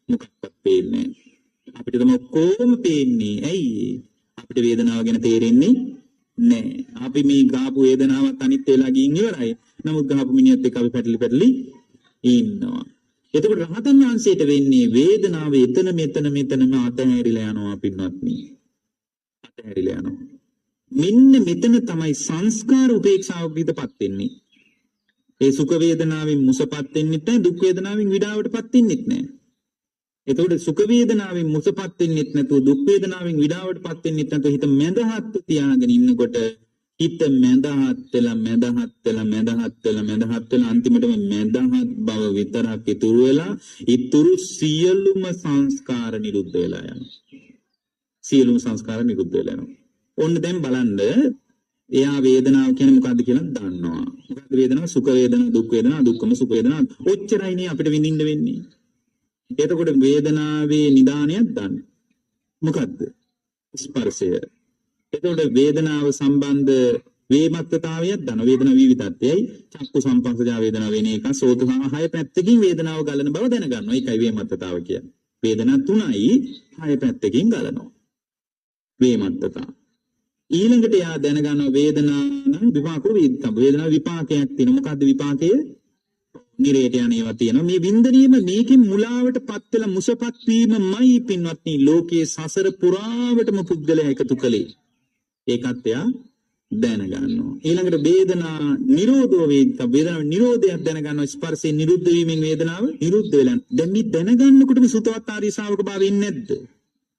මොකක්වත් පේන්නේ නැහැ. අපිට තමයි කොහොම පේන්නේ? ඇයි? අපිට වේදනාව ගැන තේරෙන්නේ නැහැ. අපි මේ ගහපු වේදනාවත් අනිත්‍ය වෙලා ගින් ඉවරයි. නමුත් ගහපු මිනිහත් එක්ක අපි පැටලි ඉන්නවා. එතකොට රහතන් වහන්සේට වෙන්නේ වේදනාව මෙතනම අතහැරිලා යනවා පින්වත්නි. අතහැරිලා යනවා. මෙන්න මෙතන තමයි සංස්කාර උපේක්ෂාව පිටපත් වෙන්නේ. ඒ සුඛ වේදනාවෙන් මුසපත් වෙන්නෙත් නැහැ, දුක් වේදනාවෙන් විඩාවටපත් වෙන්නෙත් නැහැ. එතකොට සුඛ වේදනාවෙන් මුසපත් වෙන්නෙත් නැතුව දුක් වේදනාවෙන් විඩාවටපත් වෙන්නෙත් නැතුව හිත මැදහත් තියාගෙන ඉන්නකොට හිත මැදහත් වෙලා අන්තිමටම මැදහත් බව විතරක් ඉතුරු වෙලා ඉතුරු සියලුම සංස්කාර නිරුද්ධ වෙලා යනවා. සියලුම සංස්කාර නිරුද්ධ වෙලා යනවා. ඔන්න දැන් බලන්න එයා වේදනාව කියන්නේ මොකද්ද කියලා දන්නවා. මොකද්ද වේදනාව? සුඛ වේදනා, දුක් වේදනා, දුක්ඛම සුඛ වේදනා. ඔච්චරයිනේ අපිට විඳින්න වෙන්නේ. එතකොට වේදනාවේ නිදානියක් දන්නේ. මොකද්ද? ස්පර්ශය. එතකොට වේදනාව සම්බන්ධ වේමත්තතාවයක් දන වේදනා විවිධත්වයයි චක්කු සම්පස්සජා වේදනා වෙන එක සෝත හය පැත්තකින් වේදනාව ගලන බව දැනගන්නවා. ඒකයි වේමත්තතාව කියන්නේ. වේදනා තුනයි හය පැත්තකින් ගලනවා. වේමත්තතාව. ඊළඟට යා දැනගන්නවා වේදනාන විපාක වේදනා විපාකයක් තියෙනවා. මොකද්ද විපාකය? නිරේට යන්නේවා තියෙනවා. මේ වින්දනීයම මේකෙන් මුලාවටපත් වෙලා මුසපත් වීමමයි පින්වත්නි ලෝකයේ සසර පුරාවටම පුද්ගලයා එකතු කළේ. ඒකත් එයා දැනගන්නවා. ඊළඟට වේදනා නිරෝධෝ වේදනාව නිරෝධයක් දැනගන්නවා. ස්පර්ශයෙන් නිරුද්ධ වීමෙන් වේදනාව නිරුද්ධ වෙලා. දැන් මේ දැනගන්නකොටම සුතවත් ආර්ය ශ්‍රාවක භාවය ඉන්නේ නැද්ද?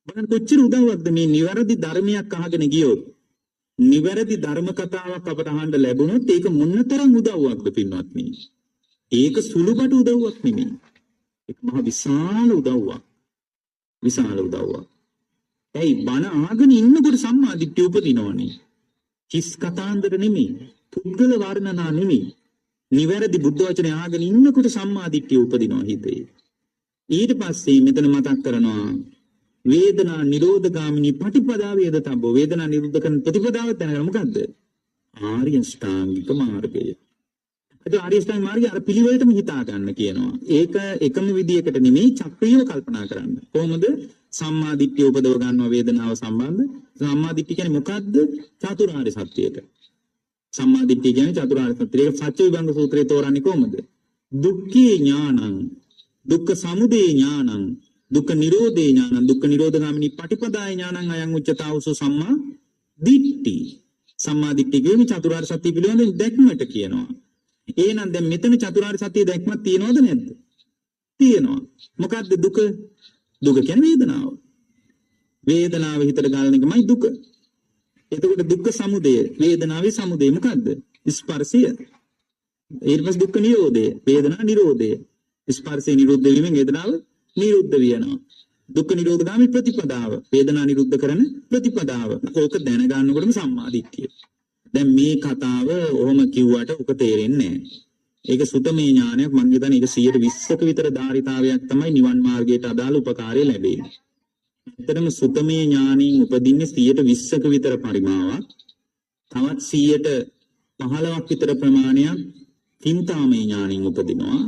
බලන්න කොච්චර උදව්වක්ද මේ නිවැරදි ධර්මයක් අහගෙන ගියොත්. නිවැරදි ධර්ම කතාවක් අපට අහන්න ලැබුණොත් ඒක මොනතරම් උදව්වක්ද පින්වත්නි? ඒක සුළුබඩ උදව්වක් නෙමෙයි. ඒක මහ විශාල උදව්වක්. විශාල උදව්වක්. ඇයි බණ ආගෙන ඉන්නකොට සම්මාදිට්ඨිය උපදිනවනේ. කිස් කතාන්දර නෙමෙයි. පුද්ගල වර්ණනා නෙමෙයි. නිවැරදි බුද්ධ වචනේ ආගෙන ඉන්නකොට සම්මාදිට්ඨිය උපදිනවා හිතේ. ඊට පස්සේ මෙතන මතක් කරනවා වේදනා නිරෝධගාමිනී පටිපදා වේදතබ්බෝ. වේදනා නිරුද්ධ කරන ප්‍රතිපදාව දැනගන්න මොකද්ද? ආර්ය ශ්‍රාංගික මාර්ගය. ඒක ආර්ය ශ්‍රාංගික මාර්ගය අර පිළිවෙලටම හිතා ගන්න කියනවා. ඒක එකම විදියකට නෙමෙයි චක්‍රීයව කල්පනා කරන්න. කොහොමද සම්මා දිට්ඨිය උපදව ගන්නවා වේදනාව සම්බන්ධ? සම්මා දිට්ඨිය කියන්නේ මොකද්ද? චතුරාර්ය සත්‍යයට. සම්මා දිට්ඨිය කියන්නේ චතුරාර්ය සත්‍යය. ඒක සත්‍ය විභංග සූත්‍රයේ තෝරන්නේ කොහොමද? දුක්ඛේ ඥානං, දුක්ඛ සමුදය ඥානං, දුක්ඛ නිරෝධේ ඥානං, දුක්ඛ නිරෝධගාමිනී පටිපදාය ඥානං අයං උච්චතාවසෝ සම්මා දිට්ඨි. සම්මා දිට්ඨිය කියන්නේ චතුරාර්ය සත්‍ය පිළිබඳ දැක්මට කියනවා. එහෙනම් දැන් මෙතන චතුරාර්ය සත්‍ය දැක්මක් තියෙනවද නැද්ද? තියෙනවා. මොකද්ද දුක? දුක කියන්නේ වේදනාව. වේදනාව හිතට ගලන එකමයි දුක. එතකොට දුක්ඛ සමුදය, වේදනාවේ සමුදය මොකද්ද? ස්පර්ශය. ඊට පස්සේ දුක්ඛ නිරෝධය, වේදනා නිරෝධය. ස්පර්ශය නිරුද්ධ වීමෙන් වේදනාව නිරුද්ධ වෙනවා. දුක්ඛ නිරෝධගාමී ප්‍රතිපදාව, වේදනා නිරුද්ධ කරන ප්‍රතිපදාව. ඕක දැනගන්නකොටම සම්මා දිට්ඨිය. දැන් මේ කතාව ඔහොම කිව්වට ඔක තේරෙන්නේ නැහැ. ඒක සුතමේ ඥානයක්. මම හිතන්නේ ඒක 120ක විතර ධාරිතාවයක් තමයි නිවන් මාර්ගයට අදාළ උපකාරය ලැබෙන්නේ. ඇත්තටම සුතමේ ඥානින් උපදින්නේ 120ක විතර පරිමාවක්. තවත් 115ක් විතර ප්‍රමාණයක් චින්තාමේ ඥානින් උපදිනවා.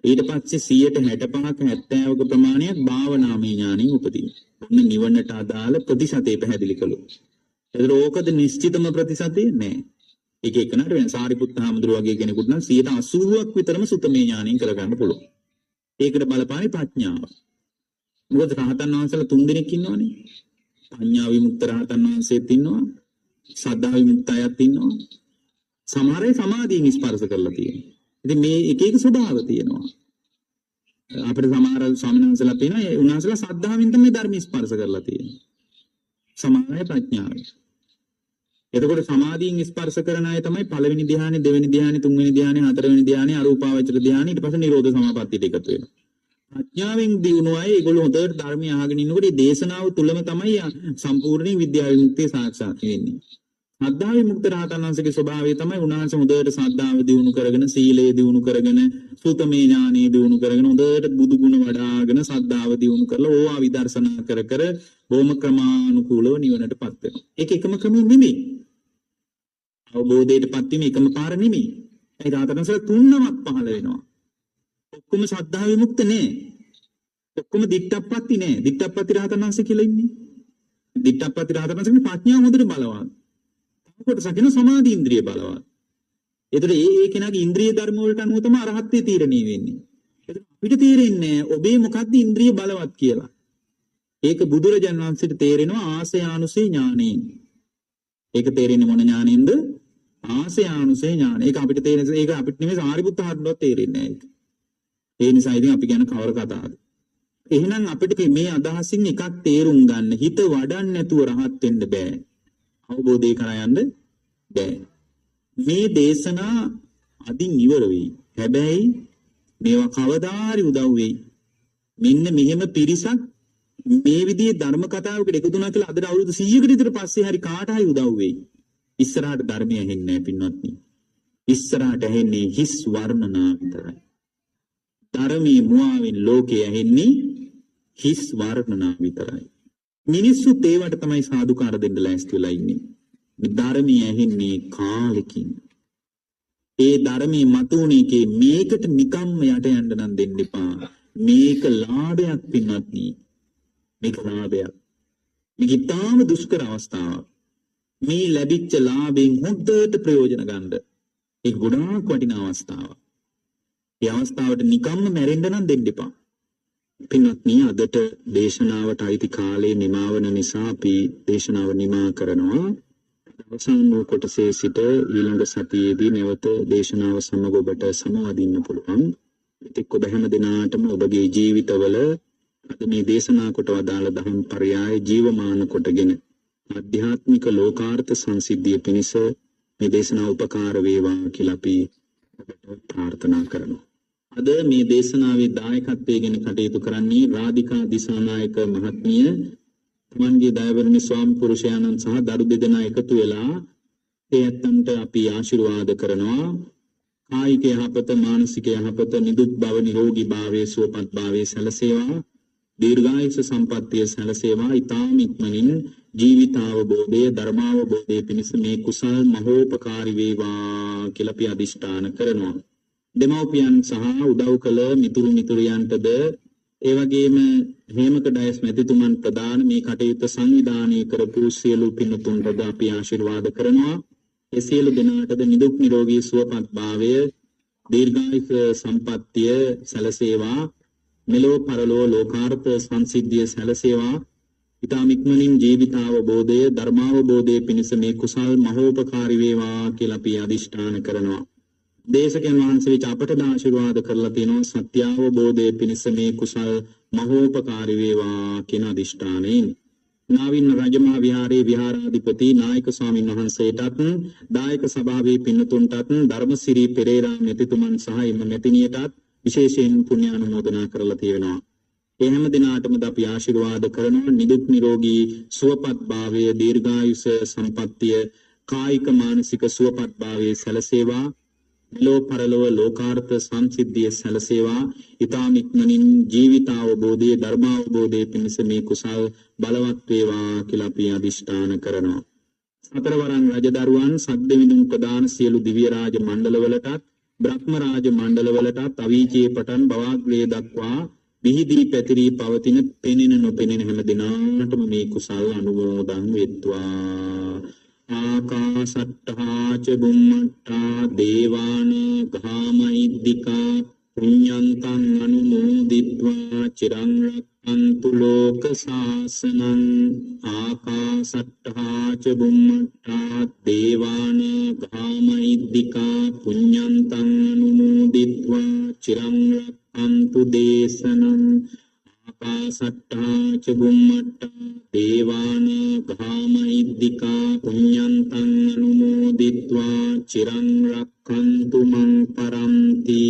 ඊට පස්සේ 165ක 70ක ප්‍රමාණයක් භාවනාමේ ඥානින් උපදිනවා. ඔන්න නිවනට අදාළ ප්‍රතිශතය පැහැදිලි කළොත්. ඒතර ඕකද නිශ්චිතම ප්‍රතිශතය නෑ. එක එකනට වෙන සාරිපුත්ත හාමුදුරුවෝ වගේ කෙනෙකුට නම් 80ක් විතරම සුතමේ ඥානින් කරගන්න පුළුවන්. ඒකට බලපානේ ප්‍රඥාව. මොකද රහතන් වහන්සේලා 3 දෙනෙක් ඉන්නවනේ. පඤ්ඤා විමුක්ත රහතන් වහන්සේත් ඉන්නවා. සද්ධා විමුක්ත අයත් ඉන්නවා. සමහර අය සමාධියෙන් ස්පර්ශ කරලා තියෙනවා. ඉතින් මේ එක එක ස්වභාව තියෙනවා. අපිට සමහර ස්වාමීන් වහන්සේලා පේනවා ඒ උන්වහන්සේලා සද්ධාවෙන් තමයි ධර්ම ස්පර්ශ කරලා තියෙන්නේ. සමහර අය ප්‍රඥාවෙන්. එතකොට සමාධියෙන් ස්පර්ශ කරන අය තමයි පළවෙනි ධ්‍යානෙ, දෙවෙනි ධ්‍යානෙ, තුන්වෙනි ධ්‍යානෙ, හතරවෙනි ධ්‍යානෙ, අරූපාවචර ධ්‍යානෙ, ඊට පස්සේ නිරෝධ සමාපත්තියට එකතු වෙනවා. ප්‍රඥාවෙන් දිනුන අය ඒගොල්ලෝ හොඳට ධර්මය අහගෙන ඉන්නකොට මේ දේශනාව තුලම තමයි සම්පූර්ණ විද්‍යා විමුක්තිය සාක්ෂාත් වෙන්නේ. සද්ධා විමුක්ත රහතන් වහන්සේගේ ස්වභාවය තමයි උන්වහන්සේ හොඳට ශ්‍රද්ධාව දිනු කරගෙන, සීලය දිනු කරගෙන, සුතමේ ඥානෙ දිනු කරගෙන, හොඳට බුදු ගුණ වඩාගෙන, ශ්‍රද්ධාව දිනු කරලා ඕවා විදර්ශනා කර කර බොහොම ක්‍රමානුකූලව නිවනටපත් වෙනවා. ඒක එකම ක්‍රමෙ නෙමෙයි. අවබෝධයටපත් වීම එකම පාර නෙමෙයි. ඒ රහතන් වහන්සේලා තුන්නමක් පහළ වෙනවා. ඔක්කොම ශ්‍රද්ධා විමුක්ත නෑ. ඔක්කොම දිට්ඨප්පති නෑ. දිට්ඨප්පති රහතන් වහන්සේ කියලා ඉන්නේ. දිට්ඨප්පති රහතන් වහන්සේගේ ප්‍රඥාව හොඳට බලවත්. කොට සකින සමාධි ඉන්ද්‍රිය බලවත්. ඒතර ඒ කෙනාගේ ඉන්ද්‍රිය ධර්ම වලට අනුව තමයි අරහත්ත්වයේ තීරණය වෙන්නේ. ඒතර අපිට තේරෙන්නේ ඔබේ මොකක්ද ඉන්ද්‍රිය බලවත් කියලා. ඒක බුදුරජාණන් වහන්සේට තේරෙනවා ආසයානුසේ ඥාණයෙන්. ඒක තේරෙන්නේ මොන ඥාණයෙන්ද? ආසයානුසේ ඥාණය. ඒක අපිට තේරෙන්නේ ඒක අපිට නෙමෙයි සාරිපුත්ත හාමුදුරුවෝ තේරෙන්නේ නැහැ ඒක. ඒ නිසා ඉතින් අපි කියන කවර කතාවද? එහෙනම් අපිට මේ අදහසින් එකක් තේරුම් ගන්න. හිත වඩන්න නැතුව රහත් වෙන්න බෑ. අවබෝධය කරා යන්න බෑ. මේ දේශනා අදින් ඉවර වෙයි. හැබැයි මේවා කවදාහරි උදව් වෙයි. මෙන්න මෙහෙම පිරිසක් මේ විදිහේ ධර්ම කතාවකට එකතු වුණා කියලා අද අවුරුදු 100කට විතර පස්සේ හරි කාට හරි උදව් වෙයි. ඉස්සරහට ධර්මය ඇහෙන්නේ නැහැ පින්වත්නි. ඉස්සරහට ඇහෙන්නේ හිස් වර්ණනා විතරයි. ධර්මයේ මුවාවෙන් ලෝකේ ඇහෙන්නේ හිස් වර්ණනා විතරයි. මිනිස්සුත් ඒවට තමයි සාදුකාර දෙන්න ලෑස්ති වෙලා ඉන්නේ. මේ ධර්මයේ ඇහෙන්නේ කාලෙකින්. ඒ ධර්මයේ මතුණේකේ මේකට නිකම්ම යට යන්න නම් දෙන්න එපා. මේක ලාභයක් පින්වත්නි. මේක ලාභයක්. මේක ඊටාම දුෂ්කර අවස්ථාවක්. මේ ලැබිච්ච ලාභයෙන් හොඳට ප්‍රයෝජන ගන්න. ඒක ගොඩාක් වටිනා අවස්ථාවක්. මේ අවස්ථාවට නිකම්ම මැරෙන්න නම් දෙන්න එපා. පින්වත්නි අදට දේශනාවට අයිති කාලේ නිමාවන නිසා අපි දේශනාව නිමා කරනවා. අවසන් වූ කොටසේ සිට ඊළඟ සතියේදී නැවත දේශනාව සමග ඔබට සමවදින්න පුළුවන්. ඉතින් ඔබ හැම දිනාටම ඔබගේ ජීවිතවල අද මේ දේශනා කොට වදාළ දහම් පරයය ජීවමාන කොටගෙන ආධ්‍යාත්මික ලෝකාර්ථ සංසිද්ධිය පිණිස මේ දේශනාව උපකාර වේවා කියලා අපි ඔබට ප්‍රාර්ථනා කරනවා. අද මේ දේශනාවේ දායකත්වයෙන් කටයුතු කරන්නේ රාධිකා දිසානායක මහත්මිය, තමන්ගේ දයවරණි ස්වාමි පුරුෂයාණන් සහ දරු දෙදෙනා එකතු වෙලා ඒ ඇත්තන්ට අපි ආශිර්වාද කරනවා. කායික යහපත, මානසික යහපත, නිදුක් බව, නිරෝගී භාවයේ සුවපත් භාවයේ සැලසේවා. දීර්ඝායුෂ සම්පන්නිය සැලසේවා. ඊ타ම ඉක්මනින් ජීවිතාවබෝධය, ධර්මාවබෝධය පිණිස මේ කුසල් මහෝපකාරී වේවා කියලා අපි අදිෂ්ඨාන කරනවා. දෙමව්පියන් සහ උදව් කළ මිතුරු මිතුරියන්ටද ඒ වගේම හේමක ඩයස් මැතිතුමන් ප්‍රදාන මේ කටයුත්ත සංවිධානය කරපු සියලු පින්තුන්ටද අපි ආශිර්වාද කරනවා. ඒ සියලු දෙනාටද නිදුක් නිරෝගී සුවපත් භාවය, දීර්ඝායුෂ සම්පන්නිය සැලසේවා. මෙලෝ පරලෝ ලෝකාර්ථ සංසිද්ධිය සැලසේවා. ඊටම ඉක්මනින් ජීවිතාවබෝධය, ධර්මාවබෝධය පිණිස මේ කුසල් මහෝපකාරී වේවා කියලා අපි අදිෂ්ඨාන කරනවා. දේශකයන් වහන්සේ විච අපට ආශිර්වාද කරලා තියෙනවා සත්‍ය අවබෝධය පිණිස මේ කුසල් මහෝපකාරී වේවා කියන අදිෂ්ඨානයෙන්. නාවින් රජමහා විහාරයේ විහාරාධිපති නායක ස්වාමීන් වහන්සේටත්, දායක සභාවේ පින්තුන්ටත්, ධර්මසිරි පෙරේරා මෙතිතුමන් සහ එම මෙතිනියටත් විශේෂයෙන් පුණ්‍යානුමෝදනා කරලා තියෙනවා. ඒ හැම දිනාටම අපි ආශිර්වාද කරනවා නිදුක් නිරෝගී සුවපත් භාවය, දීර්ඝායුෂ සම්පන්නිය, කායික මානසික සුවපත් භාවයේ සැලසේවා. මෙලෝ පරලොව ලෝකාර්ථ සංසිද්ධිය සැලසේවා. ඊ타ම ඉක්මනින් ජීවිතාවබෝධය, ධර්මාවබෝධය පිණිස මේ කුසල් බලවත් වේවා කියලා අපි අදිෂ්ඨාන කරනවා. සතරවරන් රජදරුවන්, සද්දෙවිඳුන් ප්‍රදාන සියලු දිව්‍ය රාජ මණ්ඩලවලටත්, බ්‍රහ්ම රාජ මණ්ඩලවලටත් අවීචයේ පටන් බවාග්‍රේ දක්වා විහිදී පැතිරී පවතින පෙනෙන නොපෙනෙන හැම දිනාටම මේ කුසල් අනුමෝදන් වෙත්වා. ආකාශට්ටා ච බුම්මට්ටා දේවාන ගාමයිද්దికා පුඤ්ඤන්තං අනුමෝදිත්වා චිරං රක්ඛන්තු ලෝක සාසනං. ආකාශට්ටා ච බුම්මට්ටා දේවාන ගාමයිද්దికා පුඤ්ඤන්තං අනුමෝදිත්වා චිරං රක්ඛන්තු දේශනං. ආකාශට්ටා ච බුම්මට්ටා දේවාන ගාමයිද්దికා පුඤ්ඤන්තං අනුමෝදිත්වා චිරං රක්ඛන්තු මං පරන්ති.